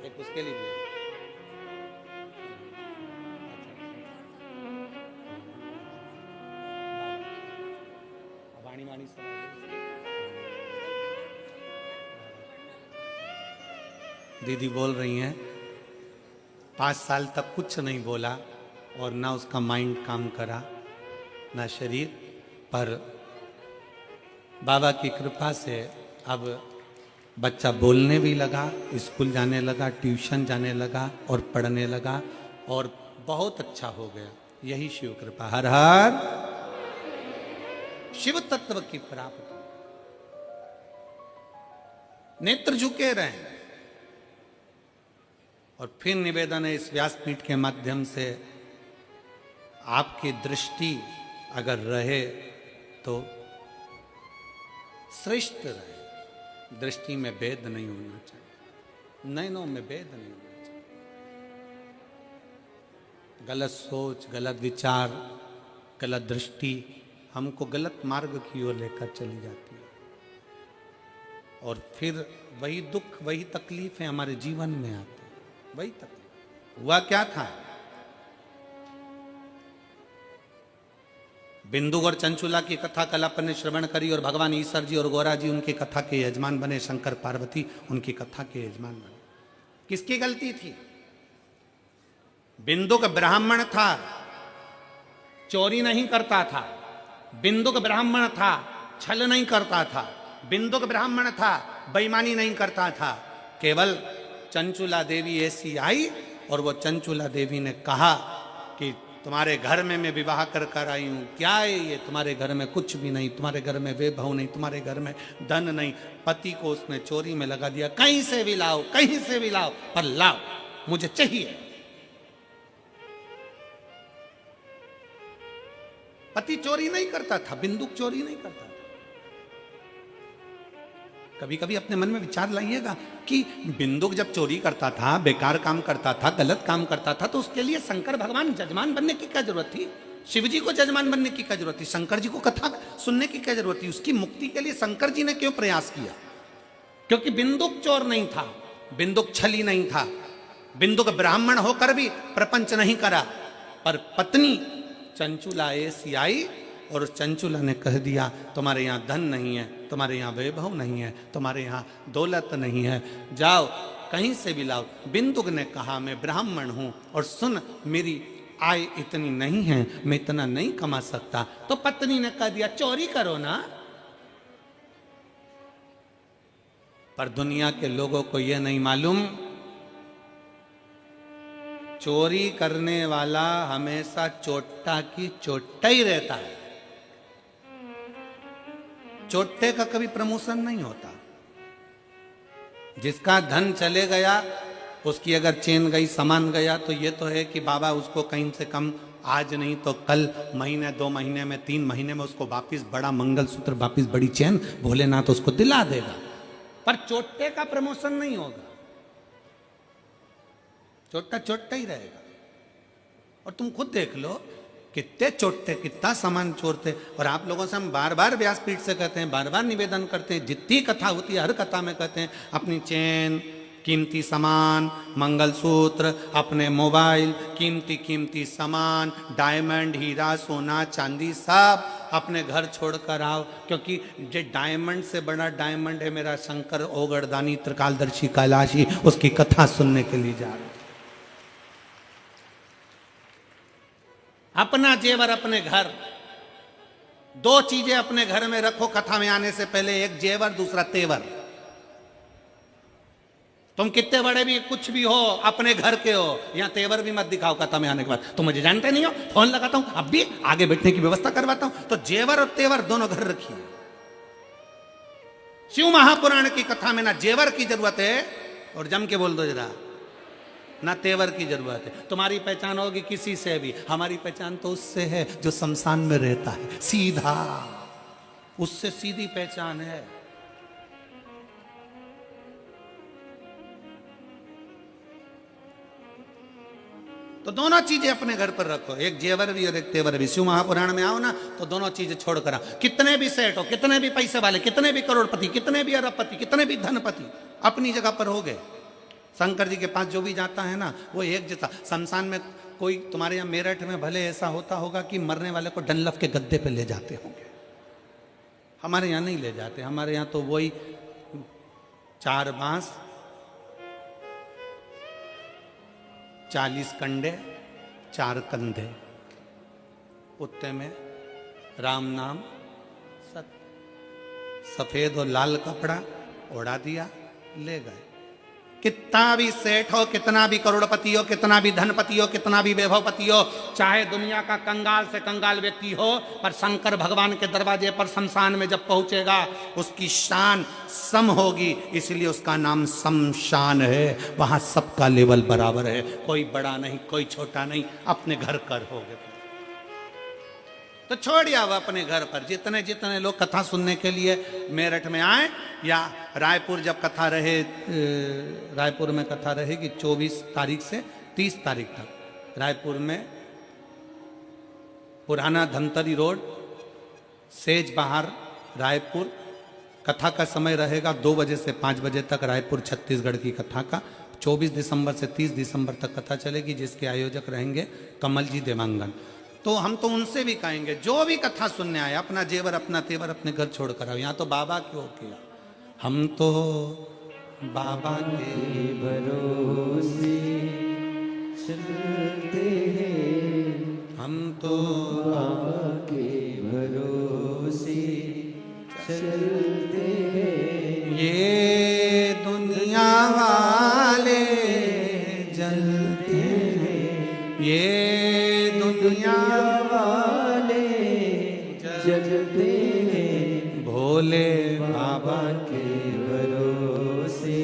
एक उसके लिए भी वाणी वाणी सब दीदी बोल रही हैं 5 साल तक कुछ नहीं बोला और ना उसका माइंड काम करा, ना शरीर, पर बाबा की कृपा से अब बच्चा बोलने भी लगा, स्कूल जाने लगा, ट्यूशन जाने लगा और पढ़ने लगा और बहुत अच्छा हो गया। यही शिव कृपा। हर हर शिव तत्व की प्राप्ति। नेत्र झुके रहे और फिर निवेदन है इस व्यासपीठ के माध्यम से, आपकी दृष्टि अगर रहे तो श्रेष्ठ रहे। दृष्टि में भेद नहीं होना चाहिए, नयनों में भेद नहीं होना चाहिए। गलत सोच, गलत विचार, गलत दृष्टि हमको गलत मार्ग की ओर लेकर चली जाती है और फिर वही दुख, वही तकलीफें हमारे जीवन में आती है। वही तकलीफ। हुआ क्या था, बिंदु और चंचुला की कथा कल अपन ने श्रवण करी और भगवान ईश्वर जी और गौरा जी उनकी कथा के यजमान बने, शंकर पार्वती उनकी कथा के यजमान बने। किसकी गलती थी? बिंदु का ब्राह्मण था, चोरी नहीं करता था। बिंदु का ब्राह्मण था, छल नहीं करता था। बिंदु का ब्राह्मण था, बेईमानी नहीं करता था। केवल चंचुला देवी ऐसी आई और वो चंचुला देवी ने कहा कि तुम्हारे घर में मैं विवाह कर कर आई हूं, क्या है ये? तुम्हारे घर में कुछ भी नहीं, तुम्हारे घर में वैभव नहीं, तुम्हारे घर में धन नहीं। पति को उसने चोरी में लगा दिया, कहीं से भी लाओ, कहीं से भी लाओ, पर लाओ, मुझे चाहिए। पति चोरी नहीं करता था, बिंदुक चोरी नहीं करता था। कभी कभी अपने मन में विचार लाइएगा कि बिंदुक जब चोरी करता था, बेकार काम करता था, गलत काम करता था, तो उसके लिए शंकर भगवान जजमान बनने की क्या जरूरत थी? शिव जी को जजमान बनने की क्या जरूरत थी? शंकर जी को कथा सुनने की क्या जरूरत थी? उसकी मुक्ति के लिए शंकर जी ने क्यों प्रयास किया? क्योंकि बिंदुक चोर नहीं था, बिंदुक छली नहीं था, बिंदुक ब्राह्मण होकर भी प्रपंच नहीं करा। पर पत्नी चंचुला ऐसी आई और चंचुला ने कह दिया तुम्हारे यहाँ धन नहीं है, तुम्हारे यहाँ वैभव नहीं है, तुम्हारे यहाँ दौलत नहीं है, जाओ कहीं से भी लाओ। बिंदुक ने कहा मैं ब्राह्मण हूं और सुन मेरी आय इतनी नहीं है, मैं इतना नहीं कमा सकता। तो पत्नी ने कह दिया चोरी करो ना। पर दुनिया के लोगों को यह नहीं मालूम चोरी करने वाला हमेशा चोट्टा की चोट्टा ही रहता है। चोट्टे का कभी प्रमोशन नहीं होता। जिसका धन चले गया, उसकी अगर चेन गई, सामान गया, तो ये तो है कि बाबा उसको कहीं से कम आज नहीं तो कल, महीने 2 महीने में 3 महीने में उसको वापिस बड़ा मंगलसूत्र, वापिस बड़ी चेन भोलेनाथ उसको दिला देगा। पर चोट्टे का प्रमोशन नहीं होगा। चोट्टा चोट्टा ही रहेगा। और तुम खुद देख लो कितने चोट्टे कितना सामान चोरते। और आप लोगों से हम बार बार व्यासपीठ से कहते हैं, बार बार निवेदन करते हैं, जितनी कथा होती है हर कथा में कहते हैं अपनी चेन, कीमती सामान, मंगलसूत्र, अपने मोबाइल, कीमती कीमती सामान, डायमंड, हीरा, सोना, चांदी, सब अपने घर छोड़कर आओ। क्योंकि जो डायमंड से बड़ा डायमंड है मेरा शंकर ओगड़दानी त्रिकालदर्शी कैलाशी, उसकी कथा सुनने के लिए जा रहे। अपना जेवर अपने घर, 2 चीजें अपने घर में रखो कथा में आने से पहले, एक जेवर, दूसरा तेवर। तुम कितने बड़े भी कुछ भी हो, अपने घर के हो, यहां तेवर भी मत दिखाओ कथा में आने के बाद। तुम मुझे जानते नहीं हो, फोन लगाता हूं, अब भी आगे बैठने की व्यवस्था करवाता हूं। तो जेवर और तेवर दोनों घर रखिए। शिव महापुराण की कथा में ना जेवर की जरूरत है, और जम के बोल दो जरा, ना तेवर की जरूरत है। तुम्हारी पहचान होगी किसी से भी, हमारी पहचान तो उससे है जो शमशान में रहता है, सीधा, उससे सीधी पहचान है। तो दोनों चीजें अपने घर पर रखो, एक जेवर भी और एक तेवर भी। शिव महापुराण में आओ ना तो दोनों चीजें छोड़ कर आओ। कितने भी सेठ हो, कितने भी पैसे वाले, कितने भी करोड़पति, कितने भी अरबपति, कितने भी धनपति, अपनी जगह पर हो गए। शंकर जी के पास जो भी जाता है ना वो एक जैसा। शमशान में कोई तुम्हारे यहाँ मेरठ में भले ऐसा होता होगा कि मरने वाले को डनलफ के गद्दे पे ले जाते होंगे, हमारे यहाँ नहीं ले जाते। हमारे यहाँ तो वही 4 बांस, 40 कंडे, 4 कंधे, उत्ते में राम नाम, सत्य, सफेद और लाल कपड़ा ओढ़ा दिया, ले गए। कितना भी सेठ हो, कितना भी करोड़पति हो, कितना भी धनपति हो, कितना भी वैभवपति हो, चाहे दुनिया का कंगाल से कंगाल व्यक्ति हो, पर शंकर भगवान के दरवाजे पर शमशान में जब पहुंचेगा उसकी शान सम होगी, इसलिए उसका नाम शमशान है। वहां सबका लेवल बराबर है, कोई बड़ा नहीं, कोई छोटा नहीं, अपने घर कर हो गए। तो छोड़ आओ अपने घर पर। जितने जितने लोग कथा सुनने के लिए मेरठ में आए, या रायपुर जब कथा रहे, रायपुर में कथा रहेगी 24 तारीख से 30 तारीख तक। रायपुर में पुराना धमतरी रोड, सेज बाहर, रायपुर। कथा का समय रहेगा 2 बजे से 5 बजे तक, रायपुर छत्तीसगढ़ की कथा का। 24 दिसंबर से 30 दिसंबर तक कथा चलेगी, जिसके आयोजक रहेंगे कमल जी देवांगन। तो हम तो उनसे भी कहेंगे जो भी कथा सुनने आए, अपना जेवर अपना तेवर अपने घर छोड़ कर आओ। यहाँ तो बाबा क्यों किया, हम तो बाबा के भरोसे चलते हैं, हम तो बाबा के भरोसे चलते हैं। ये दुनिया वाले जलते हैं, ये दुनिया वाले जलते हैं, भोले बाबा के भरोसे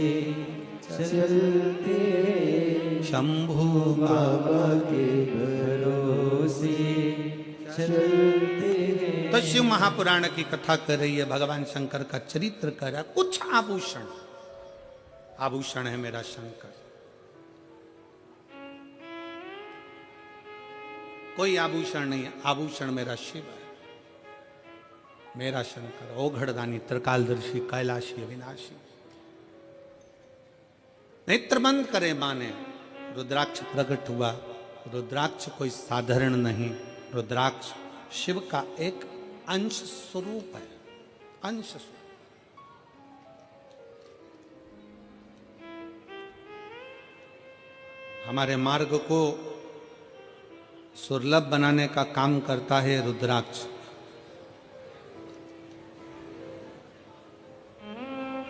चलते हैं, शंभू बाबा के भरोसे चलते हैं। तो शिव महापुराण की कथा कर रही है, भगवान शंकर का चरित्र कर रहा है। कुछ आभूषण, आभूषण है मेरा शंकर। कोई आभूषण नहीं है, आभूषण मेरा शिव है, मेरा शंकर ओघड़दानी त्रिकालदर्शी कैलाशी अविनाशी। नेत्र बंद करे माने, रुद्राक्ष प्रकट हुआ। रुद्राक्ष कोई साधारण नहीं, रुद्राक्ष शिव का एक अंश स्वरूप है, अंश स्वरूप। हमारे मार्ग को सुलभ बनाने का काम करता है रुद्राक्ष।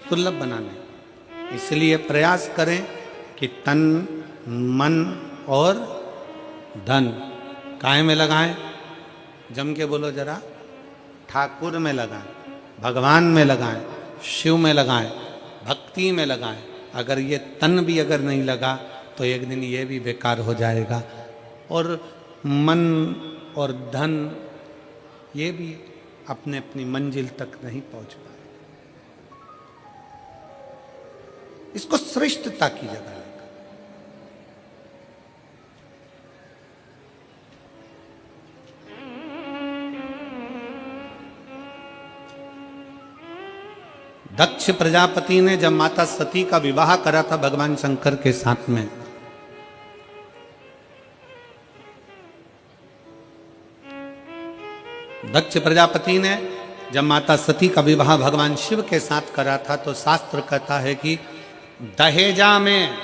सुलभ बनाने, इसलिए प्रयास करें कि तन मन और धन। काहे में लगाएं? जम के बोलो जरा। ठाकुर में लगाएं, भगवान में लगाएं, शिव में लगाएं, भक्ति में लगाएं। अगर ये तन भी अगर नहीं लगा तो एक दिन ये भी बेकार हो जाएगा, और मन और धन ये भी अपने अपनी मंजिल तक नहीं पहुंच पाए। इसको श्रेष्ठता की जगह लगा। दक्ष प्रजापति ने जब माता सती का विवाह करा था भगवान शंकर के साथ में, दक्ष प्रजापति ने जब माता सती का विवाह भगवान शिव के साथ करा था, तो शास्त्र कहता है कि दहेजा में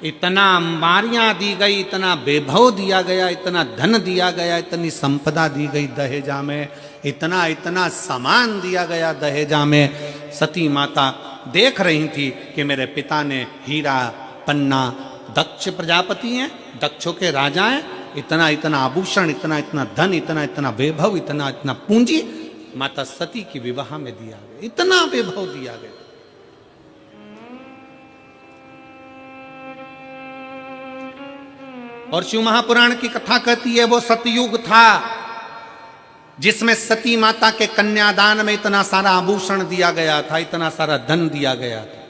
इतना अंबारियां दी गई, इतना वैभव दिया गया, इतना धन दिया गया, इतनी संपदा दी गई दहेजा में, इतना इतना सामान दिया गया दहेजा में। सती माता देख रही थी कि मेरे पिता ने हीरा पन्ना, दक्ष प्रजापति हैं, दक्षों के राजा हैं, इतना इतना आभूषण, इतना इतना धन, इतना इतना वैभव, इतना इतना पूंजी माता सती की विवाह में दिया गया, इतना वैभव दिया गया। और शिव महापुराण की कथा कहती है वो सतयुग था जिसमें सती माता के कन्यादान में इतना सारा आभूषण दिया गया था, इतना सारा धन दिया गया था।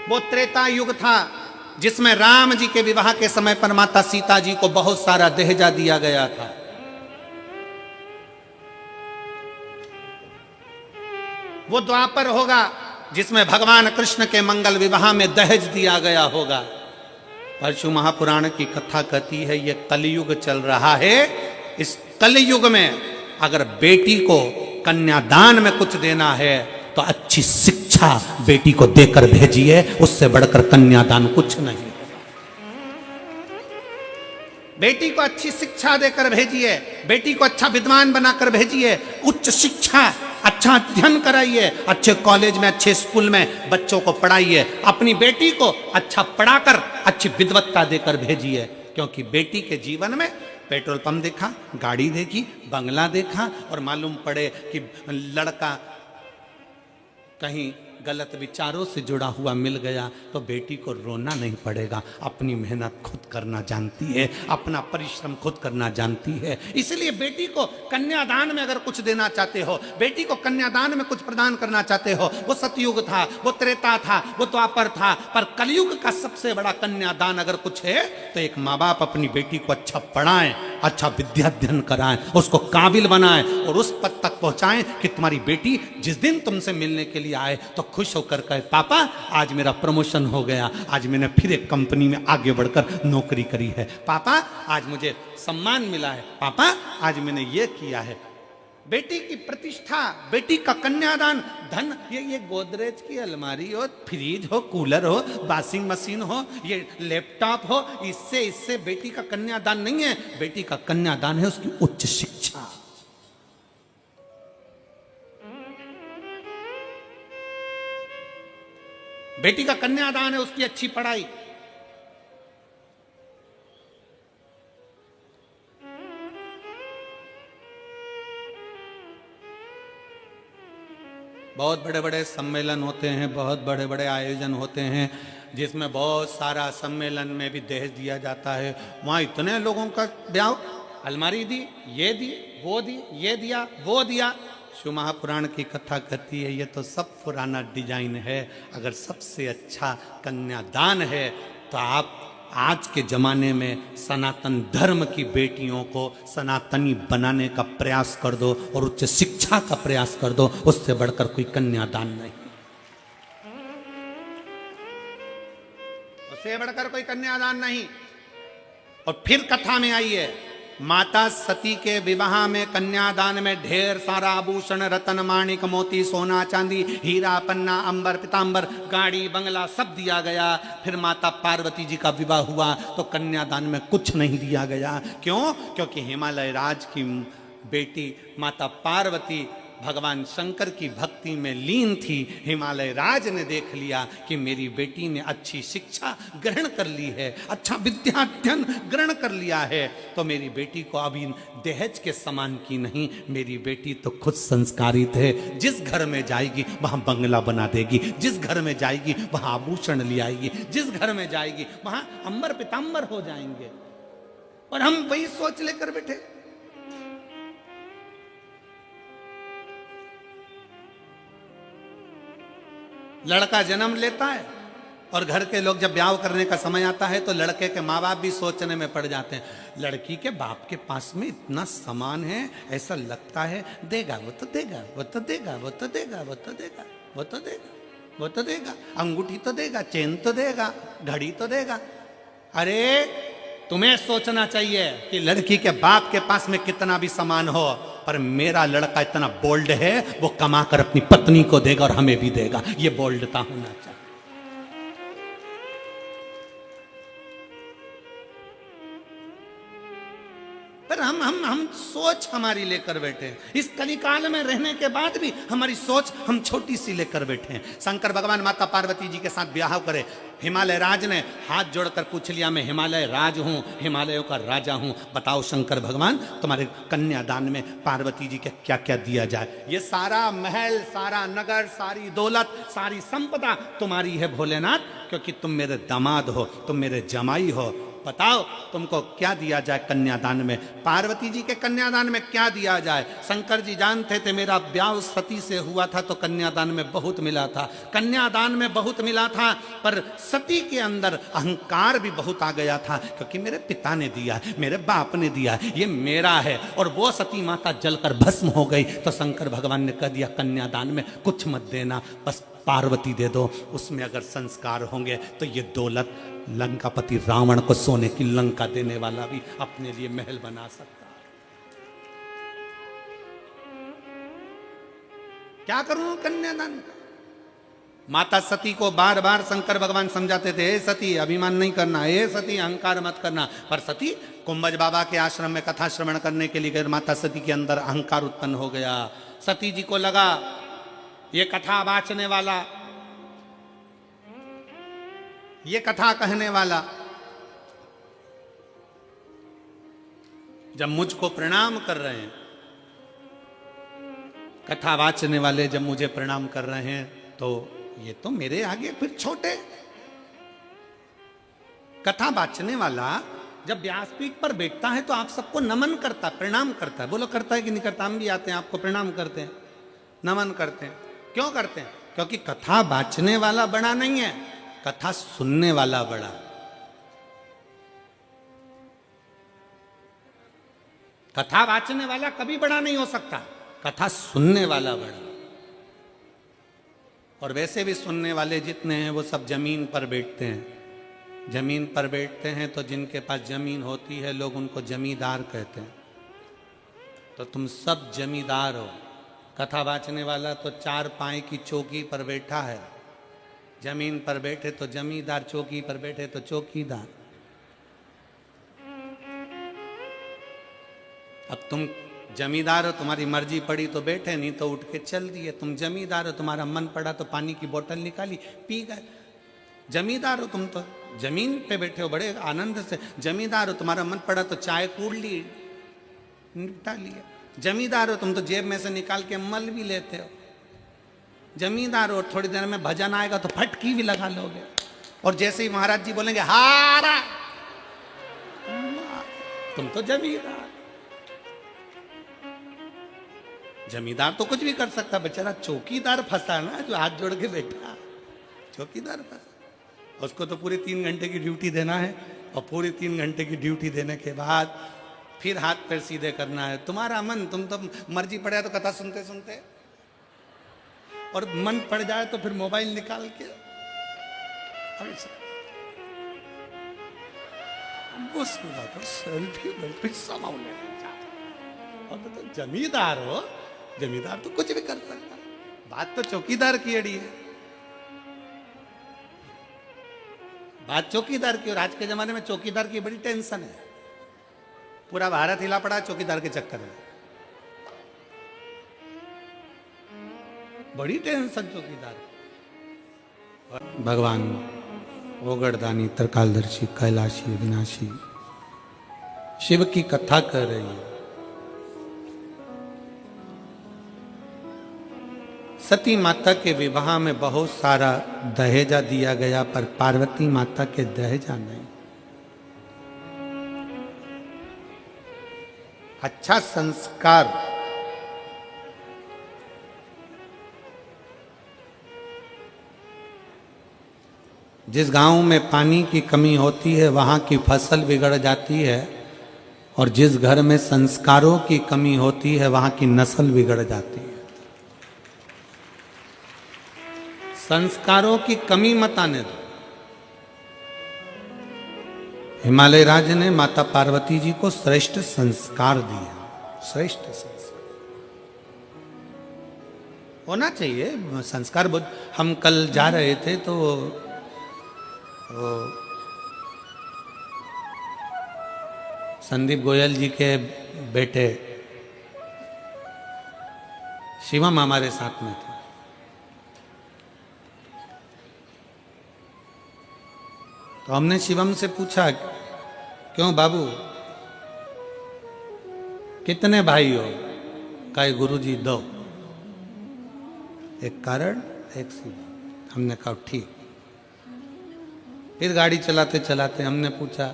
वो त्रेता युग था जिसमें राम जी के विवाह के समय पर माता सीता जी को बहुत सारा दहेजा दिया गया था। वो द्वापर होगा जिसमें भगवान कृष्ण के मंगल विवाह में दहेज दिया गया होगा। परशु महापुराण की कथा कहती है ये कलयुग चल रहा है। इस कलयुग में अगर बेटी को कन्यादान में कुछ देना है तो अच्छी शिक्षा बेटी को देकर भेजिए, उससे बढ़कर कन्यादान कुछ नहीं। बेटी को अच्छी शिक्षा देकर भेजिए, बेटी को अच्छा विद्वान बनाकर भेजिए, उच्च शिक्षा, अच्छा अध्ययन कराइए, अच्छे कॉलेज में, अच्छे स्कूल में बच्चों को पढ़ाइए। अपनी बेटी को अच्छा पढ़ाकर अच्छी विद्वत्ता देकर भेजिए, क्योंकि बेटी के जीवन में पेट्रोल पंप देखा, गाड़ी देखी, बंगला देखा, और मालूम पड़े कि लड़का कहीं गलत विचारों से जुड़ा हुआ मिल गया तो बेटी को रोना नहीं पड़ेगा। अपनी मेहनत खुद करना जानती है, अपना परिश्रम खुद करना जानती है। इसलिए बेटी को कन्यादान में अगर कुछ देना चाहते हो, बेटी को कन्यादान में कुछ प्रदान करना चाहते हो, वो सतयुग था, वो त्रेता था, वो द्वापर था, पर कलयुग का सबसे बड़ा कन्यादान अगर कुछ है तो एक माँ बाप अपनी बेटी को अच्छा पढ़ाएं, अच्छा विद्याध्ययन कराएं, उसको काबिल बनाएं और उस पद तक पहुंचाएं कि तुम्हारी बेटी जिस दिन तुमसे मिलने के लिए आए तो खुश होकर कहे पापा आज मेरा प्रमोशन हो गया, आज मैंने फिर एक कंपनी में आगे बढ़कर नौकरी करी है, पापा आज मुझे सम्मान मिला है, पापा आज मैंने ये किया है। बेटी की प्रतिष्ठा, बेटी का कन्यादान, धन, ये गोदरेज की अलमारी हो, फ्रिज हो, कूलर हो, वॉशिंग मशीन हो, ये लैपटॉप हो, इससे बेटी का कन्यादान नहीं है। बेटी का कन्यादान है उसकी उच्च शिक्षा। बेटी का कन्यादान है उसकी अच्छी पढ़ाई। बहुत बड़े बड़े सम्मेलन होते हैं, बहुत बड़े बड़े आयोजन होते हैं जिसमें बहुत सारा सम्मेलन में भी दहेज दिया जाता है। वहाँ इतने लोगों का ब्याह, अलमारी दी, ये दी, वो दी, ये दिया, वो दिया। शिव महापुराण की कथा कहती है ये तो सब पुराना डिजाइन है। अगर सबसे अच्छा कन्यादान है तो आप आज के जमाने में सनातन धर्म की बेटियों को सनातनी बनाने का प्रयास कर दो और उच्च शिक्षा का प्रयास कर दो, उससे बढ़कर कोई कन्यादान नहीं, उससे बढ़कर कोई कन्यादान नहीं। और फिर कथा में आइए, माता सती के विवाह में कन्यादान में ढेर सारा आभूषण, रतन, माणिक, मोती, सोना, चांदी, हीरा, पन्ना, अंबर, पीतांबर, गाड़ी, बंगला सब दिया गया। फिर माता पार्वती जी का विवाह हुआ तो कन्यादान में कुछ नहीं दिया गया। क्यों? क्योंकि हिमालय राज की बेटी माता पार्वती भगवान शंकर की भक्ति में लीन थी। हिमालय राज ने देख लिया कि मेरी बेटी ने अच्छी शिक्षा ग्रहण कर ली है, अच्छा विद्याध्ययन ग्रहण कर लिया है, तो मेरी बेटी को अभी दहेज के समान की नहीं, मेरी बेटी तो खुद संस्कारित है। जिस घर में जाएगी वहां बंगला बना देगी, जिस घर में जाएगी वहां आभूषण ले आएगी, जिस घर में जाएगी वहां अंबर पितांबर हो जाएंगे। और हम वही सोच लेकर बैठे। लड़का जन्म लेता है और घर के लोग जब ब्याह करने का समय आता है तो लड़के के माँ बाप भी सोचने में पड़ जाते हैं, लड़की के बाप के पास में इतना सामान है, ऐसा लगता है देगा वो तो देगा, वो तो देगा, वो तो देगा, वो तो देगा, वो तो देगा, वो तो देगा, अंगूठी तो देगा, चेन तो देगा, घड़ी तो देगा। अरे तुम्हें सोचना चाहिए कि लड़की के बाप के पास में कितना भी सामान हो, पर मेरा लड़का इतना बोल्ड है, वो कमाकर अपनी पत्नी को देगा और हमें भी देगा। ये बोल्डता होना चाहिए। पर हम सोच हमारी लेकर बैठे हैं। इस कलिकाल में रहने के बाद भी हमारी सोच हम छोटी सी लेकर बैठे हैं। शंकर भगवान माता पार्वती जी के साथ ब्याह करे, हिमालय राज ने हाथ जोड़कर पूछ लिया, मैं हिमालय राज हूं, हिमालयों का राजा हूं, बताओ शंकर भगवान तुम्हारे कन्यादान में पार्वती जी के क्या क्या दिया जाए। ये सारा महल, सारा नगर, सारी दौलत, सारी संपदा तुम्हारी है भोलेनाथ, क्योंकि तुम मेरे दामाद हो, तुम मेरे जमाई हो। बताओ तुमको क्या दिया जाए कन्यादान में। पार्वती जी के कन्यादान में क्या दिया जाए। शंकर जी जानते थे मेरा ब्याह सती से हुआ था तो कन्यादान में बहुत मिला था, कन्यादान में बहुत मिला था, पर सती के अंदर अहंकार भी बहुत आ गया था, क्योंकि मेरे पिता ने दिया, मेरे बाप ने दिया, ये मेरा है। और वो सती माता जलकर भस्म हो गई तो शंकर भगवान ने कह दिया कन्यादान में कुछ मत देना, बस पार्वती दे दो, उसमें अगर संस्कार होंगे तो ये दौलत लंकापति रावण को सोने की लंका देने वाला भी अपने लिए महल बना सकता है। क्या करूं कन्यादान का। माता सती को बार बार शंकर भगवान समझाते थे, हे सती अभिमान नहीं करना, हे सती अहंकार मत करना, पर सती कुंभज बाबा के आश्रम में कथा श्रवण करने के लिए गए, माता सती के अंदर अहंकार उत्पन्न हो गया। सती जी को लगा ये कथा वाचने वाला, ये कथा कहने वाला जब मुझको प्रणाम कर रहे हैं, कथा वाचने वाले जब मुझे प्रणाम कर रहे हैं, तो ये तो मेरे आगे फिर छोटे। कथा वाचने वाला जब व्यासपीठ पर बैठता है तो आप सबको नमन करता, प्रणाम करता है। बोलो करता है कि नहीं करता। हम भी आते हैं, आपको प्रणाम करते हैं, नमन करते हैं। क्यों करते हैं? क्योंकि कथा वाचने वाला बड़ा नहीं है, कथा सुनने वाला बड़ा। कथा वाचने वाला कभी बड़ा नहीं हो सकता, कथा सुनने वाला बड़ा। और वैसे भी सुनने वाले जितने हैं वो सब जमीन पर बैठते हैं। जमीन पर बैठते हैं तो जिनके पास जमीन होती है लोग उनको जमींदार कहते हैं। तो तुम सब जमींदार हो। कथा वाचने वाला तो चार पाए की चौकी पर बैठा है, जमीन पर बैठे तो जमींदार, चौकी पर बैठे तो चौकीदार। अब तुम जमींदार हो, तुम्हारी मर्जी पड़ी तो बैठे, नहीं तो उठ के चल दिए। तुम जमींदार हो, तुम्हारा मन पड़ा तो पानी की बोतल निकाली पी गए। जमींदार हो तुम, तो जमीन पे बैठे हो बड़े आनंद से। जमींदार हो, तुम्हारा मन पड़ा तो चाय कूड़ ली, निपटा लिया। जमींदार हो तुम तो जेब में से निकाल के मल भी लेते हो। जमींदार हो, थोड़ी देर में भजन आएगा तो फटकी भी लगा लोगे। और जैसे ही महाराज जी बोलेंगे हारा, तुम तो जमींदार। जमींदार तो कुछ भी कर सकता, बेचारा चौकीदार फंसा ना, जो हाथ जोड़ के बैठा, चौकीदार फंसा। उसको तो पूरी 3 घंटे की ड्यूटी देना है, और पूरी 3 घंटे की ड्यूटी देने के बाद फिर हाथ पैर सीधे करना है। तुम्हारा मन, तुम तो मर्जी पड़े तो कथा सुनते सुनते, और मन पड़ जाए तो फिर मोबाइल निकाल के सेल्फी समाओ लेना चाहते। और तो जमींदार हो, जमींदार तो कुछ भी कर सकता। बात तो चौकीदार की अड़ी है, बात चौकीदार की। और आज के जमाने में चौकीदार की बड़ी टेंशन है। पूरा भारत हिला पड़ा चौकीदार के चक्कर में। बड़ी टेंशन चौकीदार। भगवान ओगड़दानी, त्रिकालदर्शी, कैलाशी, विनाशी शिव की कथा कर रही है। सती माता के विवाह में बहुत सारा दहेजा दिया गया, पर पार्वती माता के दहेजा नहीं। अच्छा संस्कार, जिस गांव में पानी की कमी होती है वहां की फसल बिगड़ जाती है, और जिस घर में संस्कारों की कमी होती है वहां की नस्ल बिगड़ जाती है। संस्कारों की कमी मत आने दो। हिमालय राज ने माता पार्वती जी को श्रेष्ठ संस्कार दिए, श्रेष्ठ संस्कार होना चाहिए। संस्कार बहुत, हम कल जा रहे थे तो संदीप गोयल जी के बेटे शिवम हमारे साथ में थे। तो हमने शिवम से पूछा, क्यों बाबू कितने भाई हो? कहे गुरुजी 2। एक कारण एक शिवम। हमने कहा ठीक। फिर गाड़ी चलाते चलाते हमने पूछा,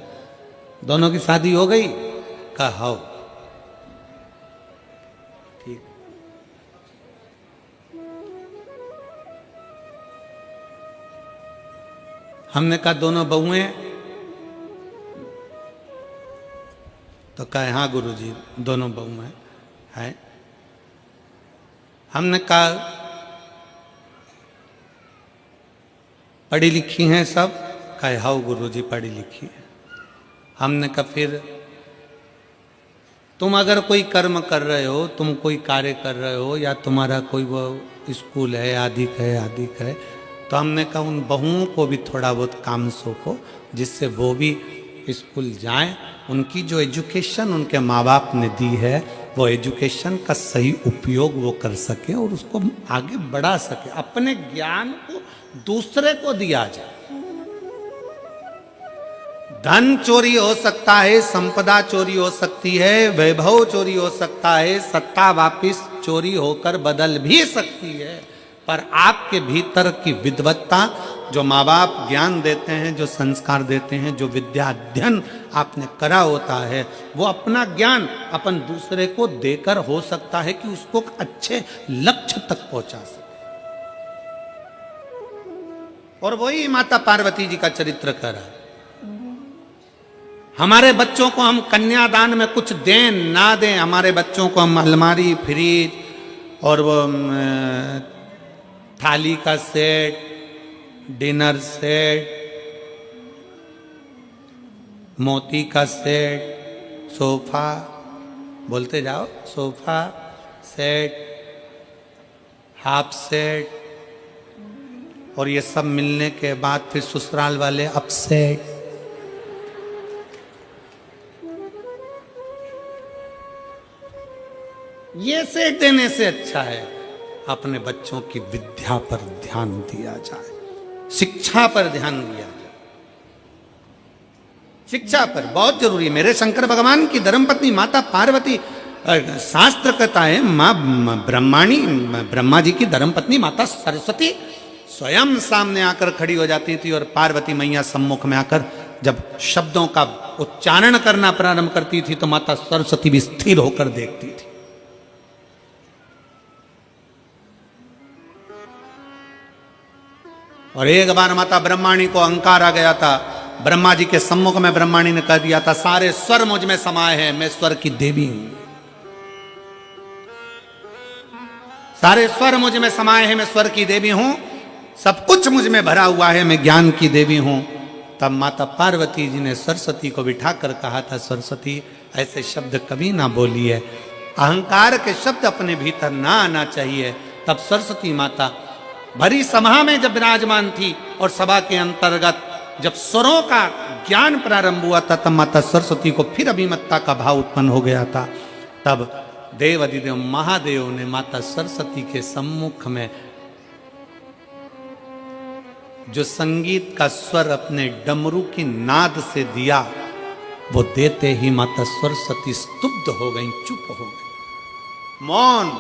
दोनों की शादी हो गई? कहा हो। ठीक। हमने कहा दोनों बहुएं? तो कहा हाँ गुरुजी दोनों बहुएं हैं। हमने कहा पढ़ी लिखी हैं सब? कहे हाँ गुरुजी पढ़ी लिखी है। हमने कहा फिर तुम अगर कोई कर्म कर रहे हो, तुम कोई कार्य कर रहे हो, या तुम्हारा कोई वो स्कूल है, आदिक है, तो हमने कहा उन बहुओं को भी थोड़ा बहुत काम सौंपो, जिससे वो भी स्कूल जाएं। उनकी जो एजुकेशन उनके माँ बाप ने दी है, वो एजुकेशन का सही उपयोग वो कर सके और उसको आगे बढ़ा सके। अपने ज्ञान को दूसरे को दिया जाए। धन चोरी हो सकता है, संपदा चोरी हो सकती है, वैभव चोरी हो सकता है, सत्ता वापिस चोरी होकर बदल भी सकती है, पर आपके भीतर की विद्वत्ता, जो माँ बाप ज्ञान देते हैं, जो संस्कार देते हैं, जो विद्या अध्ययन आपने करा होता है, वो अपना ज्ञान अपन दूसरे को देकर हो सकता है कि उसको अच्छे लक्ष्य तक पहुंचा सके। और वही माता पार्वती जी का चरित्र कर रहा है। हमारे बच्चों को हम कन्यादान में कुछ दें ना दें, हमारे बच्चों को हम अलमारी, फ्रिज और वो थाली का सेट, डिनर सेट, मोती का सेट, सोफा, बोलते जाओ, सोफा सेट, हाफ सेट, और ये सब मिलने के बाद फिर ससुराल वाले अपसेट। ये सेट देने से अच्छा है अपने बच्चों की विद्या पर ध्यान दिया जाए, शिक्षा पर ध्यान दिया जाए। शिक्षा पर बहुत जरूरी है। मेरे शंकर भगवान की धर्मपत्नी माता पार्वती, शास्त्र कहता है मां ब्रह्मा जी की धर्मपत्नी माता सरस्वती स्वयं सामने आकर खड़ी हो जाती थी, और पार्वती मैया सम्मुख में आकर जब शब्दों का उच्चारण करना प्रारंभ करती थी तो माता सरस्वती भी स्थिर होकर देखती थी। और एक बार माता ब्रह्माणी को अहंकार आ गया था। ब्रह्मा जी के सम्मुख में ब्रह्माणी ने कह दिया था, सारे स्वर मुझ में समाये हैं, मैं स्वर की देवी हूं। सारे स्वर मुझ में समाये हैं, मैं स्वर की देवी हूं। सब कुछ मुझ में भरा हुआ है, मैं ज्ञान की देवी हूं। तब माता पार्वती जी ने सरस्वती को बिठाकर कहा था, सरस्वती ऐसे शब्द कभी ना बोलिए, अहंकार के शब्द अपने भीतर ना आना चाहिए। तब सरस्वती माता भरी सभा में जब विराजमान थी और सभा के अंतर्गत जब स्वरों का ज्ञान प्रारंभ हुआ था, तब माता सरस्वती को फिर अभिमतता का भाव उत्पन्न हो गया था। तब देव अधिदेव महादेव ने माता सरस्वती के सम्मुख में जो संगीत का स्वर अपने डमरू की नाद से दिया, वो देते ही माता सरस्वती स्तुब्ध हो गई, चुप हो गई, मौन।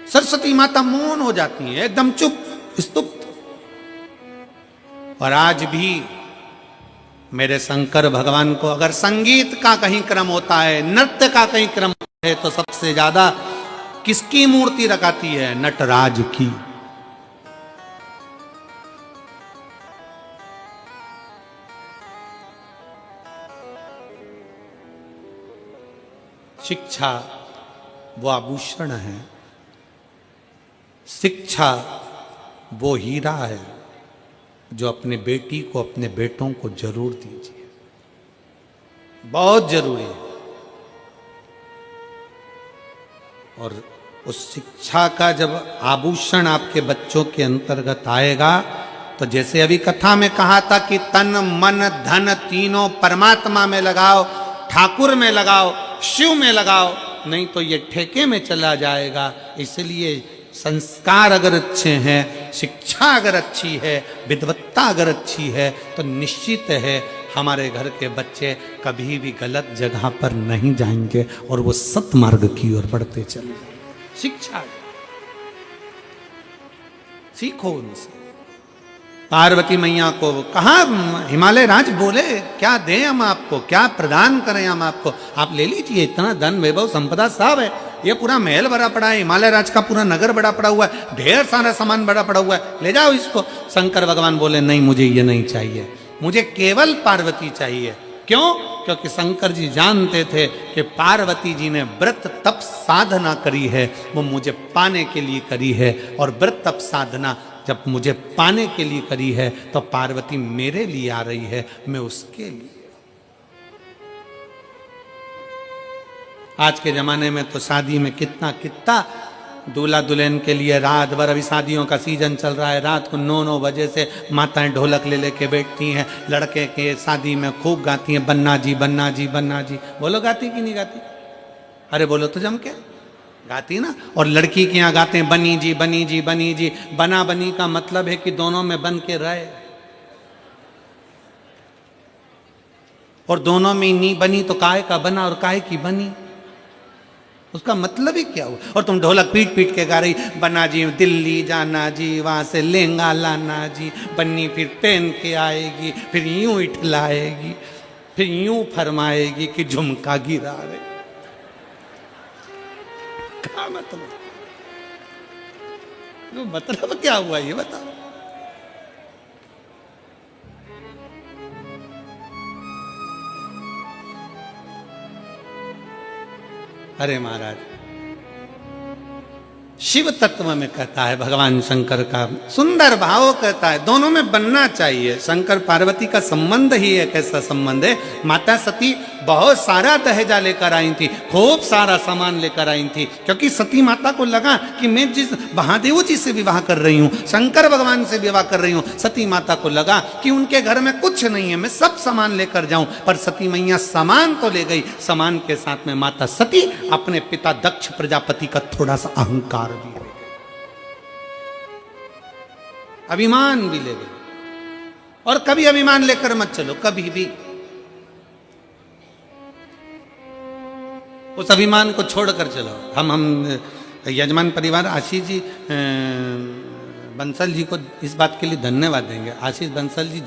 सरस्वती माता मौन हो जाती है, एकदम चुप, स्तुप्त। और आज भी मेरे शंकर भगवान को अगर संगीत का कहीं क्रम होता है, नृत्य का कहीं क्रम होता है, तो सबसे ज्यादा किसकी मूर्ति रखाती है? नटराज की। शिक्षा वो आभूषण है, शिक्षा वो हीरा है जो अपने बेटी को, अपने बेटों को जरूर दीजिए, बहुत जरूरी है। और उस शिक्षा का जब आभूषण आपके बच्चों के अंतर्गत आएगा, तो जैसे अभी कथा में कहा था कि तन मन धन तीनों परमात्मा में लगाओ, ठाकुर में लगाओ, शिव में लगाओ, नहीं तो ये ठेके में चला जाएगा। इसलिए संस्कार अगर अच्छे हैं, शिक्षा अगर अच्छी है, विद्वत्ता अगर अच्छी है, तो निश्चित है हमारे घर के बच्चे कभी भी गलत जगह पर नहीं जाएंगे और वो सतमार्ग की ओर बढ़ते चले जाएंगे। शिक्षा सीखो उनसे। पार्वती मैया को कहा, हिमालय राज बोले क्या दें हम आपको, क्या प्रदान करें हम आपको, आप ले लीजिए, इतना धन वैभव संपदा सब है, ये पूरा महल बड़ा पड़ा है, हिमालय राज का पूरा नगर बड़ा पड़ा हुआ है, ढेर सारा सामान बड़ा पड़ा हुआ है, ले जाओ इसको। शंकर भगवान बोले नहीं, मुझे ये नहीं चाहिए, मुझे केवल पार्वती चाहिए। क्यों? क्योंकि शंकर जी जानते थे कि पार्वती जी ने व्रत तप साधना करी है, वो मुझे पाने के लिए करी है, और व्रत तप साधना जब मुझे पाने के लिए करी है, तो पार्वती मेरे लिए आ रही है, मैं उसके लिए। आज के जमाने में तो शादी में कितना कितना दूल्हा दुल्हन के लिए रात भर, अभी शादियों का सीजन चल रहा है, रात को 9-9 बजे से माताएं ढोलक ले लेके बैठती हैं, लड़के के शादी में खूब गाती हैं, बन्ना जी बन्ना जी बन्ना जी। बोलो गाती कि नहीं गाती? अरे बोलो तो जम के गाती ना। और लड़की के यहाँ गाते हैं बनी जी बनी जी बनी जी। बना बनी का मतलब है कि दोनों में बन के रहे, और दोनों में नी बनी तो काहे का बना और काहे की बनी, उसका मतलब ही क्या हुआ? और तुम ढोलक पीट पीट के गा रही, बना जी दिल्ली जाना जी, वहां से लहंगा लाना जी, बन्नी फिर पहन के आएगी, फिर यूं इठलाएगी, फिर यूं फरमाएगी कि झुमका गिरा रहे। क्या मतलब? मतलब क्या हुआ ये बताओ। अरे महाराज, शिव तत्व में कहता है भगवान शंकर का सुंदर भाव कहता है, दोनों में बनना चाहिए। शंकर पार्वती का संबंध ही एक ऐसा संबंध है। माता सती बहुत सारा दहेजा लेकर आई थी, खूब सारा सामान लेकर आई थी, क्योंकि सती माता को लगा कि मैं जिस महादेव जी से विवाह कर रही हूँ, शंकर भगवान से विवाह कर रही हूँ, सती माता को लगा कि उनके घर में कुछ नहीं है, मैं सब सामान लेकर जाऊं। पर सती मैया सामान तो ले गई, सामान के साथ में माता सती अपने पिता दक्ष प्रजापति का थोड़ा सा अहंकार भी ले गई, अभिमान भी ले गई। और कभी अभिमान लेकर मत चलो, कभी भी उस अभिमान को छोड़कर चलो। हम यजमान परिवार आशीष जी बंसल जी को इस बात के लिए धन्यवाद देंगे। आशीष बंसल जी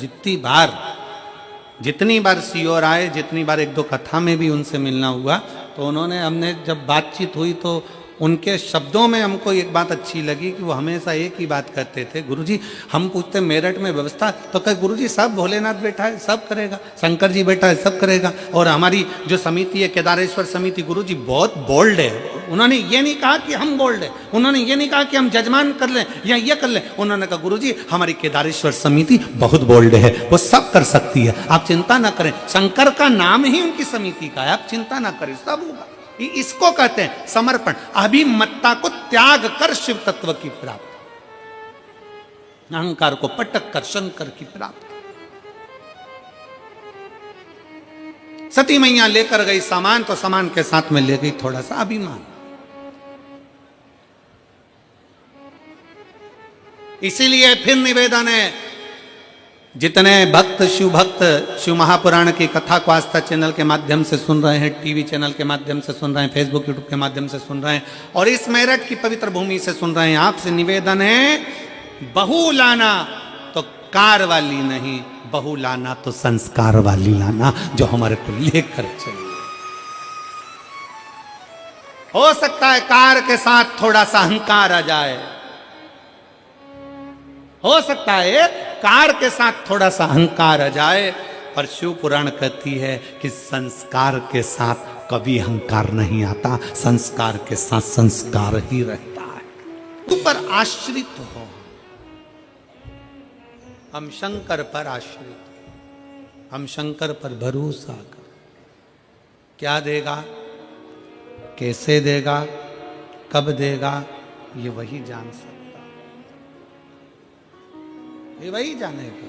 जितनी बार सीओर आए, जितनी बार एक दो कथा में भी उनसे मिलना हुआ, तो उन्होंने, हमने जब बातचीत हुई तो उनके शब्दों में हमको एक बात अच्छी लगी कि वो हमेशा एक ही बात कहते थे, गुरुजी हम पूछते मेरठ में व्यवस्था, तो कहे गुरुजी सब भोलेनाथ बैठा है, सब करेगा, शंकर जी बैठा है, सब करेगा। और हमारी जो समिति है केदारेश्वर समिति, गुरुजी बहुत बोल्ड है। उन्होंने ये नहीं कहा कि हम बोल्ड है, उन्होंने ये नहीं कहा कि हम जजमान कर लें या ये कर लें, उन्होंने कहा गुरुजी हमारी केदारेश्वर समिति बहुत बोल्ड है, वो सब कर सकती है, आप चिंता ना करें। शंकर का नाम ही उनकी समिति का है, आप चिंता ना करें, सब होगा। इसको कहते हैं समर्पण, अभिमत्ता को त्याग कर शिव तत्व की प्राप्ति। अहंकार को पटक कर शंकर की प्राप्ति। सती मैया लेकर गई सामान, तो सामान के साथ में ले गई थोड़ा सा अभिमान। इसीलिए फिर निवेदन है, जितने भक्त शिव महापुराण की कथा को आस्था चैनल के माध्यम से सुन रहे हैं, टीवी चैनल के माध्यम से सुन रहे हैं, फेसबुक यूट्यूब के माध्यम से सुन रहे हैं, और इस मेरठ की पवित्र भूमि से सुन रहे हैं, आपसे निवेदन है, बहू लाना तो कार वाली नहीं, बहू लाना तो संस्कार वाली लाना, जो हमारे को लेकर चले। हो सकता है कार के साथ थोड़ा सा अहंकार आ जाए, हो सकता है कार के साथ थोड़ा सा अहंकार आ जाए, पर शिव पुराण कहती है कि संस्कार के साथ कभी अहंकार नहीं आता, संस्कार के साथ संस्कार ही रहता है। ऊपर आश्रित हो, हम शंकर पर आश्रित, हम शंकर पर भरोसा कर। क्या देगा, कैसे देगा, कब देगा, ये वही जान सकता, ये वही जानेगा।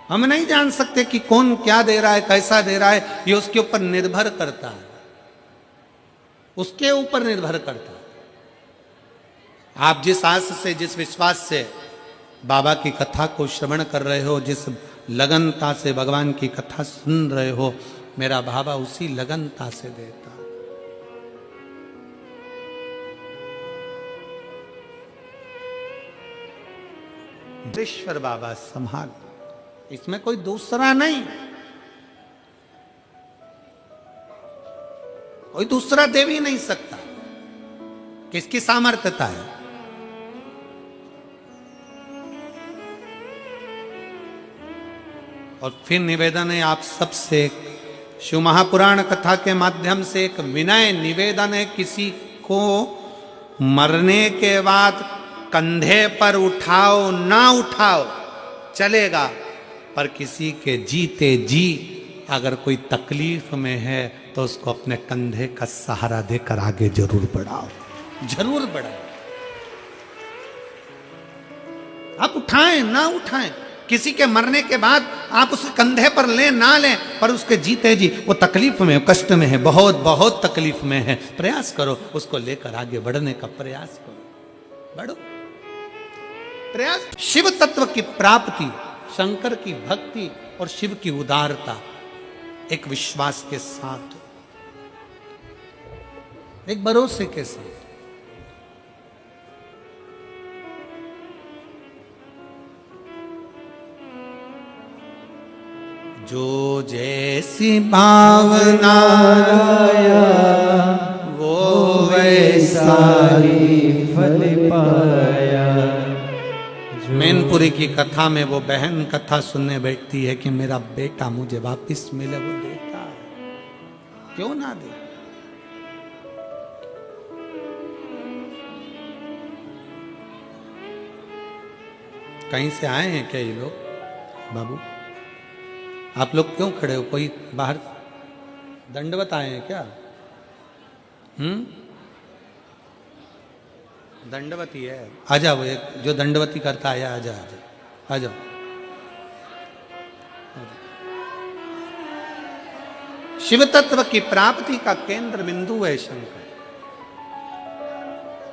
हम नहीं जान सकते कि कौन क्या दे रहा है, कैसा दे रहा है, ये उसके ऊपर निर्भर करता है, उसके ऊपर निर्भर करता है। आप जिस आस से, जिस विश्वास से बाबा की कथा को श्रवण कर रहे हो, जिस लगनता से भगवान की कथा सुन रहे हो, मेरा बाबा उसी लगनता से देता। ईश्वर बाबा संभाल, इसमें कोई दूसरा नहीं, कोई दूसरा दे भी नहीं सकता। किसकी सामर्थ्यता है? और फिर निवेदन है आप सबसे, शिव महापुराण कथा के माध्यम से एक विनय निवेदन है, किसी को मरने के बाद कंधे पर उठाओ ना उठाओ चलेगा, पर किसी के जीते जी अगर कोई तकलीफ में है तो उसको अपने कंधे का सहारा देकर आगे जरूर बढ़ाओ, जरूर बढ़ाओ। आप उठाएं ना उठाएं, किसी के मरने के बाद आप उसे कंधे पर लें ना लें, पर उसके जीते जी वो तकलीफ में, कष्ट में है, बहुत बहुत तकलीफ में है, प्रयास करो उसको लेकर आगे बढ़ने का प्रयास करो, बढ़ो प्रयास। शिव तत्व की प्राप्ति, शंकर की भक्ति और शिव की उदारता एक विश्वास के साथ, एक भरोसे के साथ। जो जैसी भावना वो वैसा ही फल पाया। मैनपुरी की कथा में वो बहन कथा सुनने बैठती है कि मेरा बेटा मुझे वापस मिले, वो देता है, क्यों ना दे। कहीं से आए हैं क्या ये लोग? बाबू आप लोग क्यों खड़े हो? कोई बाहर दंडवत आए हैं क्या? दंडवती है, आ जाओ, एक जो दंडवती करता है आ जाओ, आ जाओ। शिव तत्व की प्राप्ति का केंद्र बिंदु है शंकर।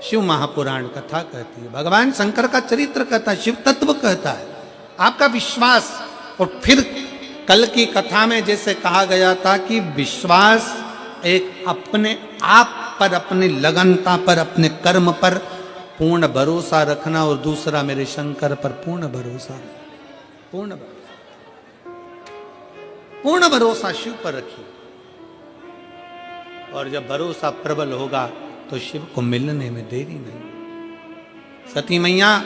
शिव महापुराण कथा कहती है, भगवान शंकर का चरित्र कहता है, शिव तत्व कहता है, आपका विश्वास। और फिर कल की कथा में जैसे कहा गया था कि विश्वास एक अपने आप पर, अपनी लगनता पर, अपने कर्म पर पूर्ण भरोसा रखना, और दूसरा मेरे शंकर पर पूर्ण भरोसा, पूर्ण भरोसा, पूर्ण भरोसा शिव पर रखिए। और जब भरोसा प्रबल होगा तो शिव को मिलने में देरी नहीं। सती मैया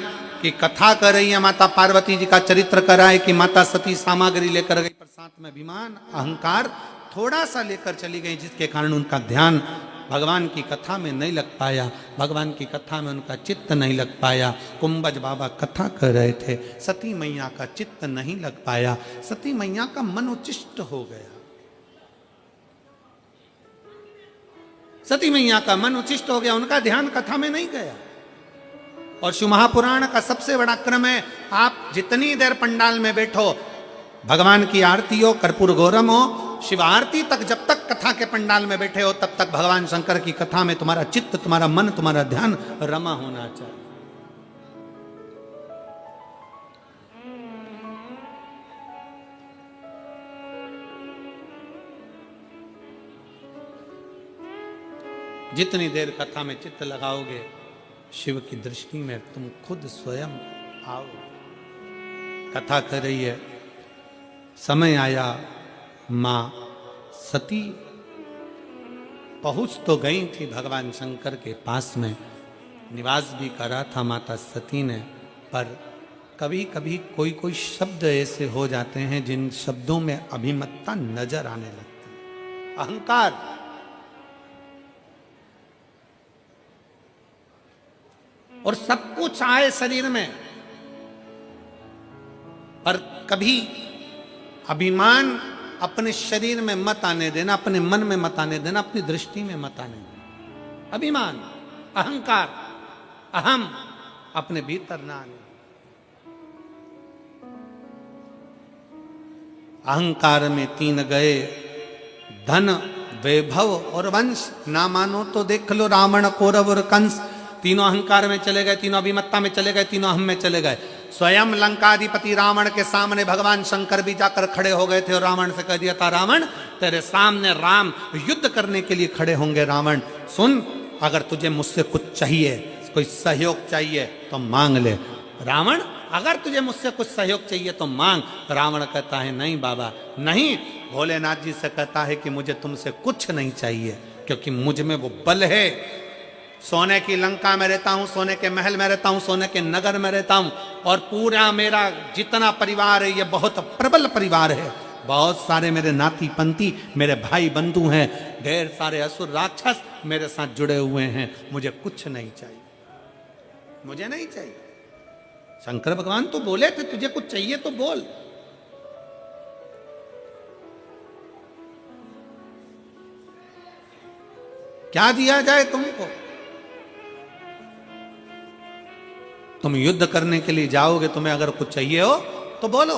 की कथा कर रही है, माता पार्वती जी का चरित्र कर रहा है कि माता सती सामग्री लेकर गई, पर साथ में अभिमान, अहंकार थोड़ा सा लेकर चली गई, जिसके कारण उनका ध्यान भगवान की कथा में नहीं लग पाया, भगवान की कथा में उनका चित्त नहीं लग पाया। कुंभज बाबा कथा कर रहे थे, सती मैया का चित्त नहीं लग पाया, सती मैया का मन उच्चिष्ट हो गया, सती मैया का मन उच्चिष्ट हो गया, उनका ध्यान कथा में नहीं गया। और शिव महापुराण का सबसे बड़ा क्रम है, आप जितनी देर पंडाल में बैठो, भगवान की आरती हो, कर्पूर गौरम हो, शिव आरती तक जब तक कथा के पंडाल में बैठे हो तब तक भगवान शंकर की कथा में तुम्हारा चित्त, तुम्हारा मन, तुम्हारा ध्यान रमा होना चाहिए। जितनी देर कथा में चित्त लगाओगे, शिव की दृष्टि में तुम खुद स्वयं आओ। कथा कर रही है, समय आया मां सती पहुंच तो गई थी भगवान शंकर के पास में, निवास भी करा था माता सती ने, पर कभी कभी कोई कोई शब्द ऐसे हो जाते हैं जिन शब्दों में अभिमतता नजर आने लगती है, अहंकार। और सब कुछ आए शरीर में, पर कभी अभिमान अपने शरीर में मत आने देना, अपने मन में मत आने देना, अपनी दृष्टि में मत आने देना। अभिमान, अहंकार, अहम अपने भीतर ना आने। अहंकार में तीन गए, धन, वैभव और वंश। ना मानो तो देख लो रावण, कौरव और कंस, तीनों अहंकार में चले गए, तीनों अभिमत्ता में चले गए, तीनों अहम में चले गए। स्वयं लंकाधिपति रावण के सामने भगवान शंकर भी जाकर खड़े हो गए थे और रावण से कह दिया था, रावण तेरे सामने राम युद्ध करने के लिए खड़े होंगे। रावण सुन, अगर तुझे मुझसे कुछ चाहिए, कोई सहयोग चाहिए तो मांग ले। रावण अगर तुझे मुझसे कुछ सहयोग चाहिए तो मांग। रावण कहता है नहीं बाबा नहीं। भोलेनाथ जी से कहता है कि मुझे तुमसे कुछ नहीं चाहिए, क्योंकि मुझ में वो बल है। सोने की लंका में रहता हूं, सोने के महल में रहता हूं, सोने के नगर में रहता हूं, और पूरा मेरा जितना परिवार है ये बहुत प्रबल परिवार है। बहुत सारे मेरे नाती पंती, मेरे भाई बंधु हैं, ढेर सारे असुर राक्षस मेरे साथ जुड़े हुए हैं। मुझे कुछ नहीं चाहिए, मुझे नहीं चाहिए। शंकर भगवान तो बोले थे तुझे कुछ चाहिए तो बोल। क्या दिया जाए तुमको? तुम युद्ध करने के लिए जाओगे, तुम्हें अगर कुछ चाहिए हो तो बोलो।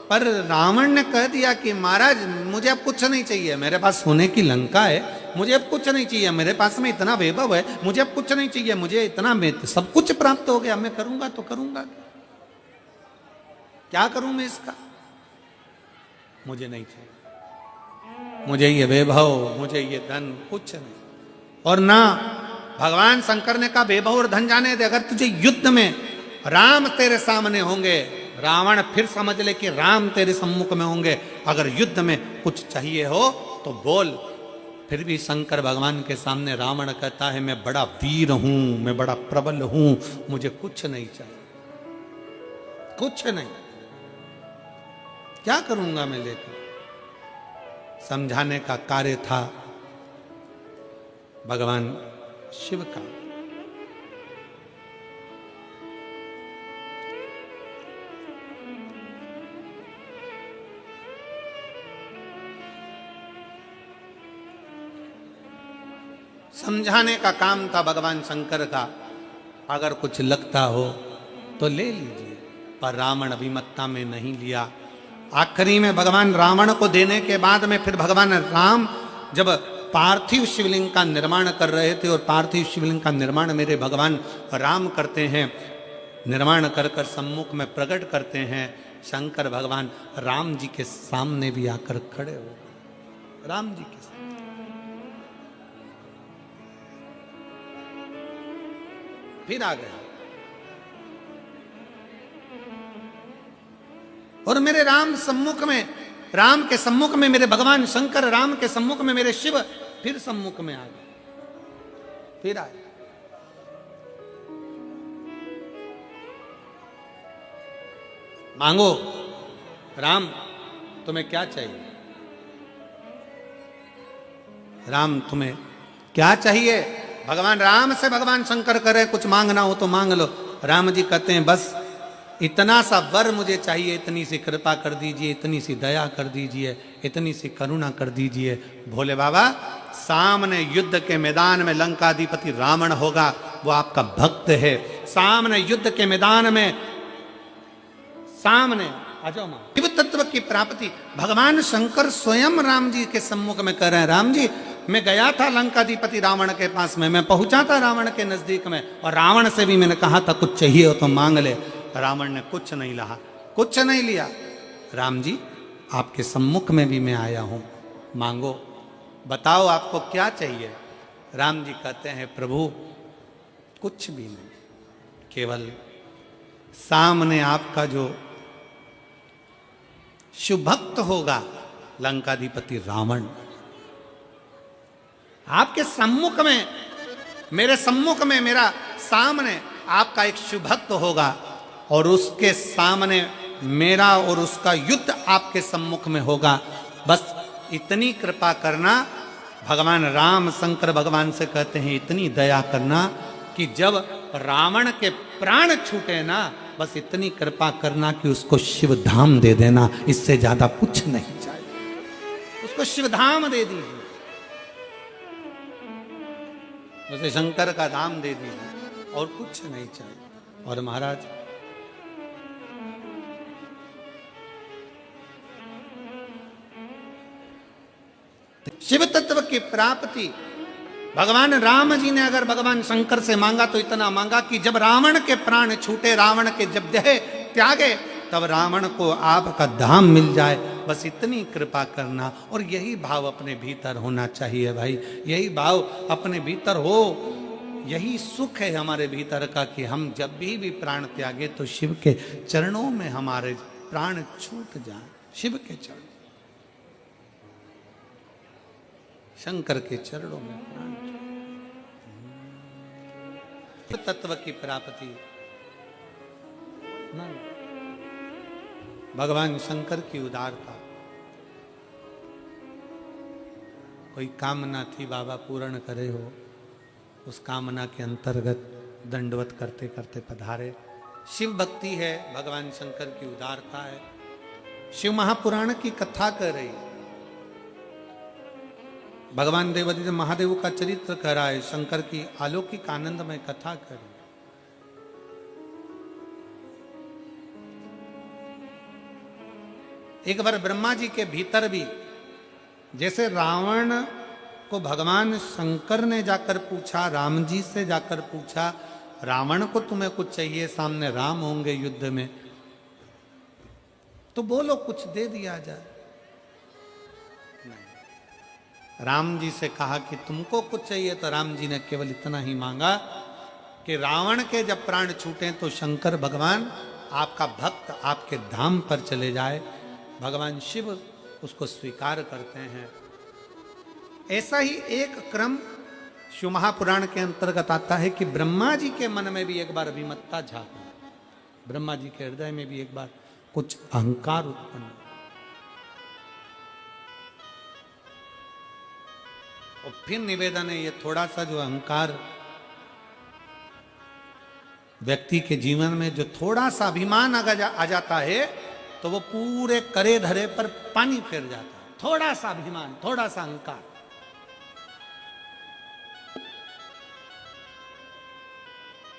पर रावण ने कह दिया कि महाराज मुझे अब कुछ नहीं चाहिए, मेरे पास सोने की लंका है, मुझे अब कुछ नहीं चाहिए, मेरे पास में इतना वैभव है, मुझे अब कुछ नहीं चाहिए, मुझे इतना सब कुछ प्राप्त हो गया, मैं करूंगा तो करूंगा, क्या करूं मैं इसका? मुझे नहीं चाहिए, मुझे ये वैभव, मुझे ये धन कुछ नहीं। और ना भगवान शंकर ने कहा वैभव और धन जाने दे, अगर तुझे युद्ध में राम तेरे सामने होंगे, रावण फिर समझ ले कि राम तेरे सम्मुख में होंगे, अगर युद्ध में कुछ चाहिए हो तो बोल। फिर भी शंकर भगवान के सामने रावण कहता है मैं बड़ा वीर हूं, मैं बड़ा प्रबल हूं, मुझे कुछ नहीं चाहिए, कुछ नहीं, क्या करूंगा मैं लेकर? समझाने का कार्य था भगवान शिव का। समझाने का काम था भगवान शंकर का। अगर कुछ लगता हो तो ले लीजिए, पर रावण अभिमत्ता में नहीं लिया। आखिरी में भगवान रावण को देने के बाद में फिर भगवान राम जब पार्थिव शिवलिंग का निर्माण कर रहे थे, और पार्थिव शिवलिंग का निर्माण मेरे भगवान राम करते हैं, निर्माण कर कर सम्मुख में प्रकट करते हैं। शंकर भगवान राम जी के सामने भी आकर खड़े हो, राम जी के सामने। फिर आ गए और मेरे राम सम्मुख में, राम के सम्मुख में मेरे भगवान शंकर, राम के सम्मुख में मेरे शिव फिर सम्मुख में आ गए, फिर आए। मांगो राम तुम्हें क्या चाहिए? राम तुम्हें क्या चाहिए? भगवान राम से भगवान शंकर करे कुछ मांगना हो तो मांग लो। राम जी कहते हैं बस इतना सा वर मुझे चाहिए, इतनी सी कृपा कर दीजिए, इतनी सी दया कर दीजिए, इतनी सी करुणा कर दीजिए। भोले बाबा सामने युद्ध के मैदान में लंकाधिपति रावण होगा, वो आपका भक्त है, सामने युद्ध के मैदान में सामने आ जाओ मां। शिव तत्व की प्राप्ति भगवान शंकर स्वयं राम जी के सम्मुख में कर रहे हैं। राम जी, मैं गया था लंकाधिपति रावण के पास में, मैं पहुंचा था रावण के नजदीक में, और रावण से भी मैंने कहा था कुछ चाहिए हो तो मांग ले। रावण ने कुछ नहीं लहा, कुछ नहीं लिया। राम जी, आपके सम्मुख में भी मैं आया हूं, मांगो, बताओ आपको क्या चाहिए। राम जी कहते हैं, प्रभु कुछ भी नहीं, केवल सामने आपका जो शुभभक्त होगा लंकाधिपति रावण, आपके सम्मुख में, मेरे सम्मुख में, मेरा सामने आपका एक शुभभक्त होगा, और उसके सामने मेरा और उसका युद्ध आपके सम्मुख में होगा। बस इतनी कृपा करना। भगवान राम शंकर भगवान से कहते हैं, इतनी दया करना कि जब रावण के प्राण छूटे ना, बस इतनी कृपा करना कि उसको शिव धाम दे देना, इससे ज्यादा कुछ नहीं चाहिए। उसको शिव धाम दे दीजिए, उसे शंकर का धाम दे दीजिए, और कुछ नहीं चाहिए। और महाराज, शिव तत्व की प्राप्ति भगवान राम जी ने अगर भगवान शंकर से मांगा तो इतना मांगा कि जब रावण के प्राण छूटे, रावण के जब देह त्यागे, तब रावण को आपका धाम मिल जाए। बस इतनी कृपा करना। और यही भाव अपने भीतर होना चाहिए भाई, यही भाव अपने भीतर हो। यही सुख है हमारे भीतर का कि हम जब भी प्राण त्यागे तो शिव के चरणों में हमारे प्राण छूट जाए। शिव के चरण, शंकर के चरणों में प्राण। तत्व की प्राप्ति भगवान शंकर की उदारता। कोई कामना थी, बाबा पूर्ण करे हो, उस कामना के अंतर्गत दंडवत करते करते पधारे। शिव भक्ति है, भगवान शंकर की उदारता है। शिव महापुराण की कथा कर रही, भगवान देवादिदेव महादेव का चरित्र कह रहा है, शंकर की अलौकिक आनंदमय कथा कर रही। एक बार ब्रह्मा जी के भीतर भी, जैसे रावण को भगवान शंकर ने जाकर पूछा, राम जी से जाकर पूछा, रावण को तुम्हें कुछ चाहिए, सामने राम होंगे युद्ध में, तो बोलो कुछ दे दिया जाए। राम जी से कहा कि तुमको कुछ चाहिए, तो राम जी ने केवल इतना ही मांगा कि रावण के जब प्राण छूटे तो शंकर भगवान आपका भक्त आपके धाम पर चले जाए। भगवान शिव उसको स्वीकार करते हैं। ऐसा ही एक क्रम शिव महापुराण के अंतर्गत आता है कि ब्रह्मा जी के मन में भी एक बार अभिमत्ता झांका, ब्रह्मा जी के हृदय में भी एक बार कुछ अहंकार उत्पन्न, और फिर निवेदन है, ये थोड़ा सा जो अहंकार व्यक्ति के जीवन में जो थोड़ा सा अभिमान आ जाता है तो वो पूरे करे धरे पर पानी फेर जाता है। थोड़ा सा अभिमान, थोड़ा सा अहंकार।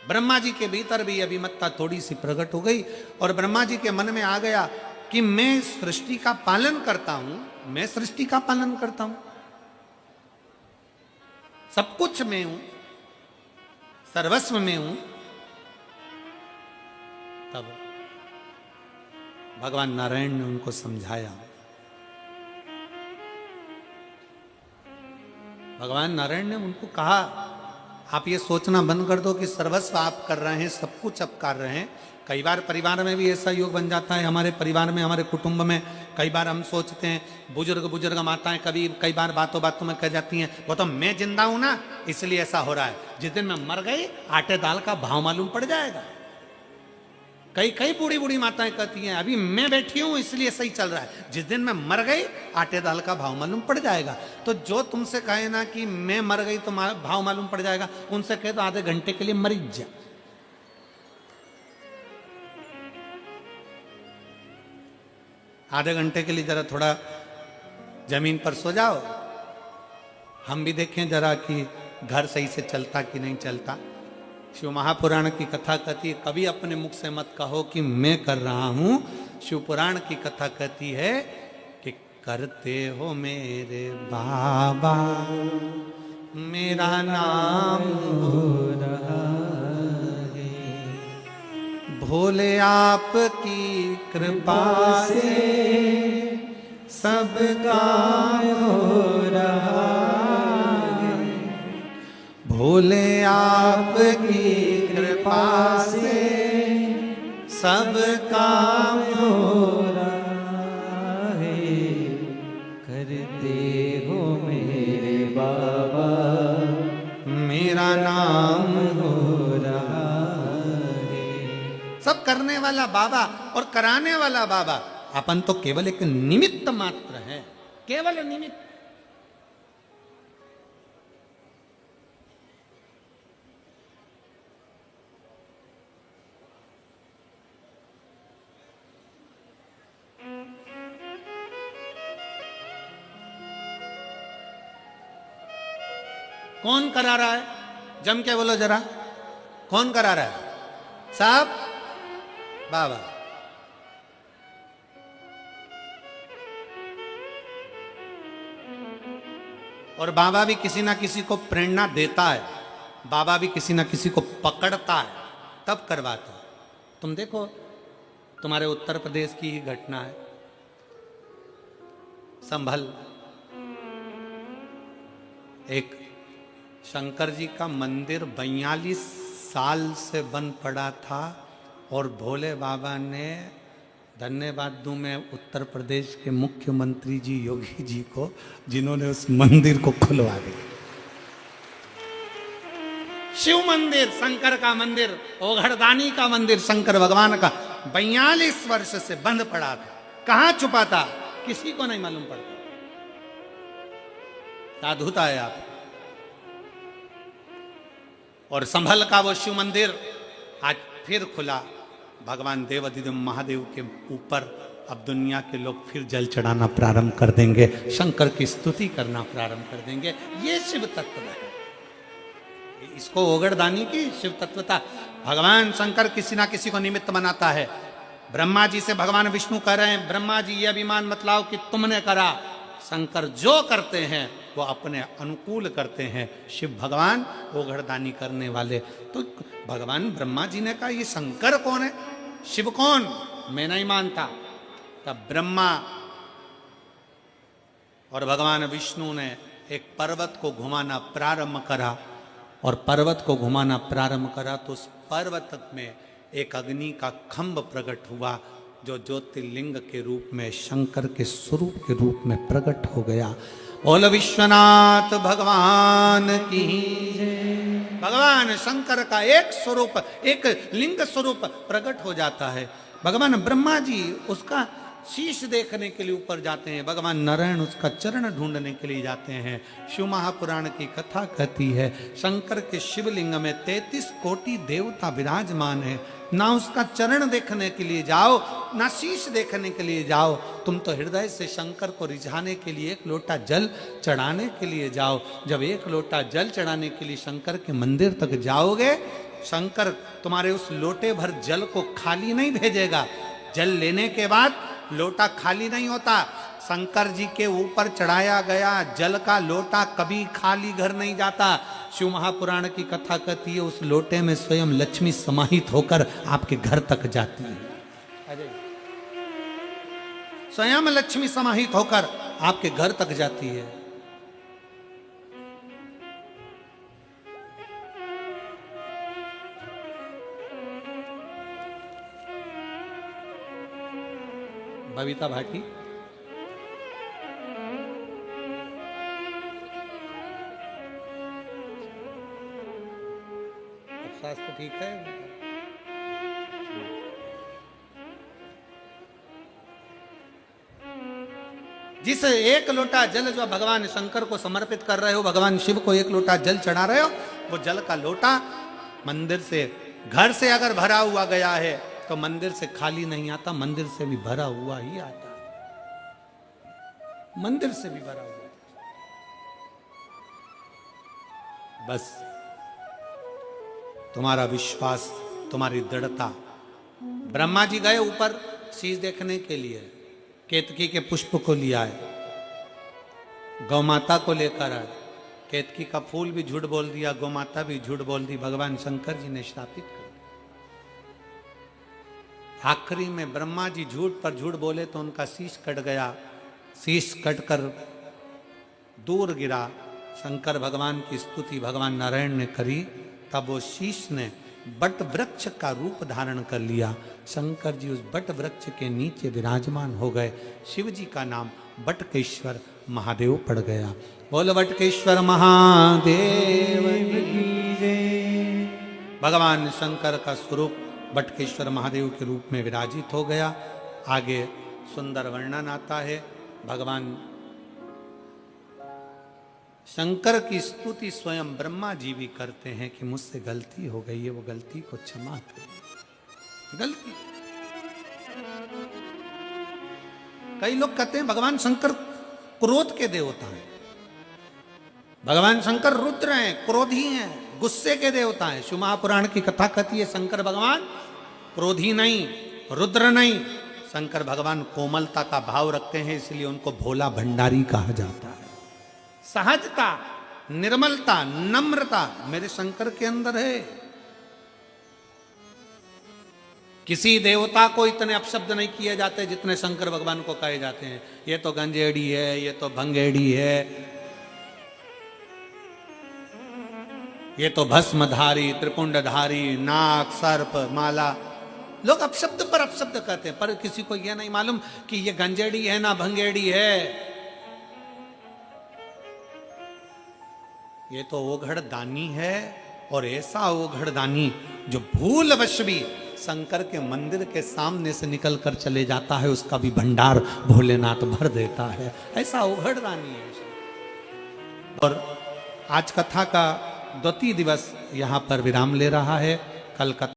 ब्रह्मा जी के भीतर भी अभिमत्ता थोड़ी सी प्रकट हो गई, और ब्रह्मा जी के मन में आ गया कि मैं सृष्टि का पालन करता हूं, मैं सृष्टि का पालन करता हूं, सब कुछ मैं हूं, सर्वस्व में हूं। तब भगवान नारायण ने उनको समझाया। भगवान नारायण ने उनको कहा, आप ये सोचना बंद कर दो कि सर्वस्व आप कर रहे हैं, सब कुछ आप कर रहे हैं। कई बार परिवार में भी ऐसा योग बन जाता है, हमारे परिवार में, हमारे कुटुंब में कई बार हम सोचते हैं, बुजुर्ग माताएं कई बार बातों बातों में कह जाती हैं, वो तो मैं जिंदा हूं ना इसलिए ऐसा हो रहा है, जिस दिन मैं मर गई आटे दाल का भाव मालूम पड़ जाएगा। कई बूढ़ी माताएं कहती हैं, अभी मैं बैठी हूं इसलिए सही चल रहा है, जिस दिन मैं मर गई आटे दाल का भाव मालूम पड़ जाएगा। तो जो तुमसे कहे ना कि मैं मर गई तो भाव मालूम पड़ जाएगा, उनसे कहे तो आधे घंटे के लिए मर जा। आधे घंटे के लिए जरा थोड़ा जमीन पर सो जाओ, हम भी देखें जरा कि घर सही से चलता कि नहीं चलता। शिव महापुराण की कथा कहती है, कभी अपने मुख से मत कहो कि मैं कर रहा हूं। शिव पुराण की कथा कहती है कि करते हो मेरे बाबा, मेरा नाम हो रहा है, भोले आपकी कृपा से सब काम हो रहा है, भोले आपकी कृपा से सब काम हो रहा है, करते हो मेरे बाबा, मेरा नाम हो रहा है। सब करने वाला बाबा और कराने वाला बाबा, अपन तो केवल एक निमित्त मात्र है, केवल निमित्त। कौन करा रहा है? जम के बोलो जरा, कौन करा रहा है? साहब बाबा। और बाबा भी किसी ना किसी को प्रेरणा देता है, बाबा भी किसी ना किसी को पकड़ता है, तब करवाता है। तुम देखो, तुम्हारे उत्तर प्रदेश की ही घटना है, संभल एक शंकर जी का मंदिर 42 साल से बंद पड़ा था और भोले बाबा ने, धन्यवाद दूं मैं उत्तर प्रदेश के मुख्यमंत्री जी योगी जी को, जिन्होंने उस मंदिर को खुलवा दिया। शिव मंदिर, शंकर का मंदिर, ओघड़दानी का मंदिर, शंकर भगवान का 42 वर्ष से बंद पड़ा था। कहां छुपा था किसी को नहीं मालूम पड़ता। साधुता है आप। और संभल का वो शिव मंदिर आज फिर खुला, भगवान देवाधिदेव महादेव के ऊपर अब दुनिया के लोग फिर जल चढ़ाना प्रारंभ कर देंगे, शंकर की स्तुति करना प्रारंभ कर देंगे। ये शिव तत्व है, इसको ओगड़दानी की शिव तत्वता। भगवान शंकर किसी ना किसी को निमित्त बनाता है। ब्रह्मा जी से भगवान विष्णु कह रहे हैं, ब्रह्मा जी ये अभिमान मत लाओ कि तुमने करा। शंकर जो करते हैं वो अपने अनुकूल करते हैं। शिव भगवान ओघड़दानी करने वाले। तो भगवान ब्रह्मा जी ने कहा ये शंकर कौन है, शिव कौन, मैं नहीं मानता। तब ब्रह्मा और भगवान विष्णु ने एक पर्वत को घुमाना प्रारंभ करा, और पर्वत को घुमाना प्रारंभ करा तो उस पर्वत में एक अग्नि का खंभ प्रकट हुआ, जो ज्योतिर्लिंग के रूप में, शंकर के स्वरूप के रूप में प्रकट हो गया। बोल विश्वनाथ भगवान की। भगवान शंकर का एक स्वरूप, एक लिंग स्वरूप प्रकट हो जाता है। भगवान ब्रह्मा जी उसका शीश देखने के लिए ऊपर जाते हैं, भगवान नारायण उसका चरण ढूंढने के लिए जाते हैं। शिव महापुराण की कथा कहती है, शंकर के शिवलिंग में 33 कोटि देवता विराजमान है। ना उसका चरण देखने के लिए जाओ, ना शीश देखने के लिए जाओ, तुम तो हृदय से शंकर को रिझाने के लिए एक लोटा जल चढ़ाने के लिए जाओ। जब एक लोटा जल चढ़ाने के लिए शंकर के मंदिर तक जाओगे, शंकर तुम्हारे उस लोटे भर जल को खाली नहीं भेजेगा। जल लेने के बाद लोटा खाली नहीं होता। शंकर जी के ऊपर चढ़ाया गया जल का लोटा कभी खाली घर नहीं जाता। शिव महापुराण की कथा कहती है, उस लोटे में स्वयं लक्ष्मी समाहित होकर आपके घर तक जाती है। स्वयं लक्ष्मी समाहित होकर आपके घर तक जाती है। बबीता भाटी, स्वास्थ्य ठीक है? जिस एक लोटा जल जो भगवान शंकर को समर्पित कर रहे हो, भगवान शिव को एक लोटा जल चढ़ा रहे हो, वो जल का लोटा मंदिर से, घर से अगर भरा हुआ गया है तो मंदिर से खाली नहीं आता, मंदिर से भी भरा हुआ ही आता, मंदिर से भी भरा हुआ। बस तुम्हारा विश्वास, तुम्हारी दृढ़ता। ब्रह्मा जी गए ऊपर शीश देखने के लिए, केतकी के पुष्प को लिया है, गौ माता को लेकर आए, केतकी का फूल भी झूठ बोल दिया, गौ माता भी झूठ बोल दी, भगवान शंकर जी ने श्रापित कर दिया। आखिरी में ब्रह्मा जी झूठ पर झूठ बोले तो उनका शीश कट गया, शीश कटकर दूर गिरा। शंकर भगवान की स्तुति भगवान नारायण ने करी, तब वो शीश ने बट वृक्ष का रूप धारण कर लिया। शंकर जी उस बट वृक्ष के नीचे विराजमान हो गए। शिव जी का नाम बटकेश्वर महादेव पड़ गया। बोल बटकेश्वर महादेव की जय। भगवान शंकर का स्वरूप बटकेश्वर महादेव के रूप में विराजित हो गया। आगे सुंदर वर्णन आता है। भगवान शंकर की स्तुति स्वयं ब्रह्मा जी भी करते हैं कि मुझसे गलती हो गई है, वो गलती को क्षमा करिए। गलती, कई लोग कहते हैं भगवान शंकर क्रोध के देवता हैं, भगवान शंकर रुद्र हैं, क्रोधी हैं, गुस्से के देवता हैं। शिव महापुराण की कथा कहती है शंकर भगवान क्रोधी नहीं, रुद्र नहीं, शंकर भगवान कोमलता का भाव रखते हैं, इसलिए उनको भोला भंडारी कहा जाता है। सहजता, निर्मलता, नम्रता मेरे शंकर के अंदर है। किसी देवता को इतने अपशब्द नहीं किए जाते जितने शंकर भगवान को कहे जाते हैं। ये तो गंजेड़ी है, ये तो भंगेड़ी है, ये तो भस्मधारी, त्रिपुंडधारी, नाग, सर्प, माला। लोग अपशब्द पर अपशब्द कहते हैं, पर किसी को यह नहीं मालूम कि ये गंजेड़ी है ना भंगेड़ी है। ये तो ओघड़ दानी है, और ऐसा ओघड़ दानी जो भूलवश भी शंकर के मंदिर के सामने से निकल कर चले जाता है, उसका भी भंडार भोलेनाथ भर देता है। ऐसा ओघड़ दानी है। और आज कथा का द्वितीय दिवस यहां पर विराम ले रहा है। कल कथा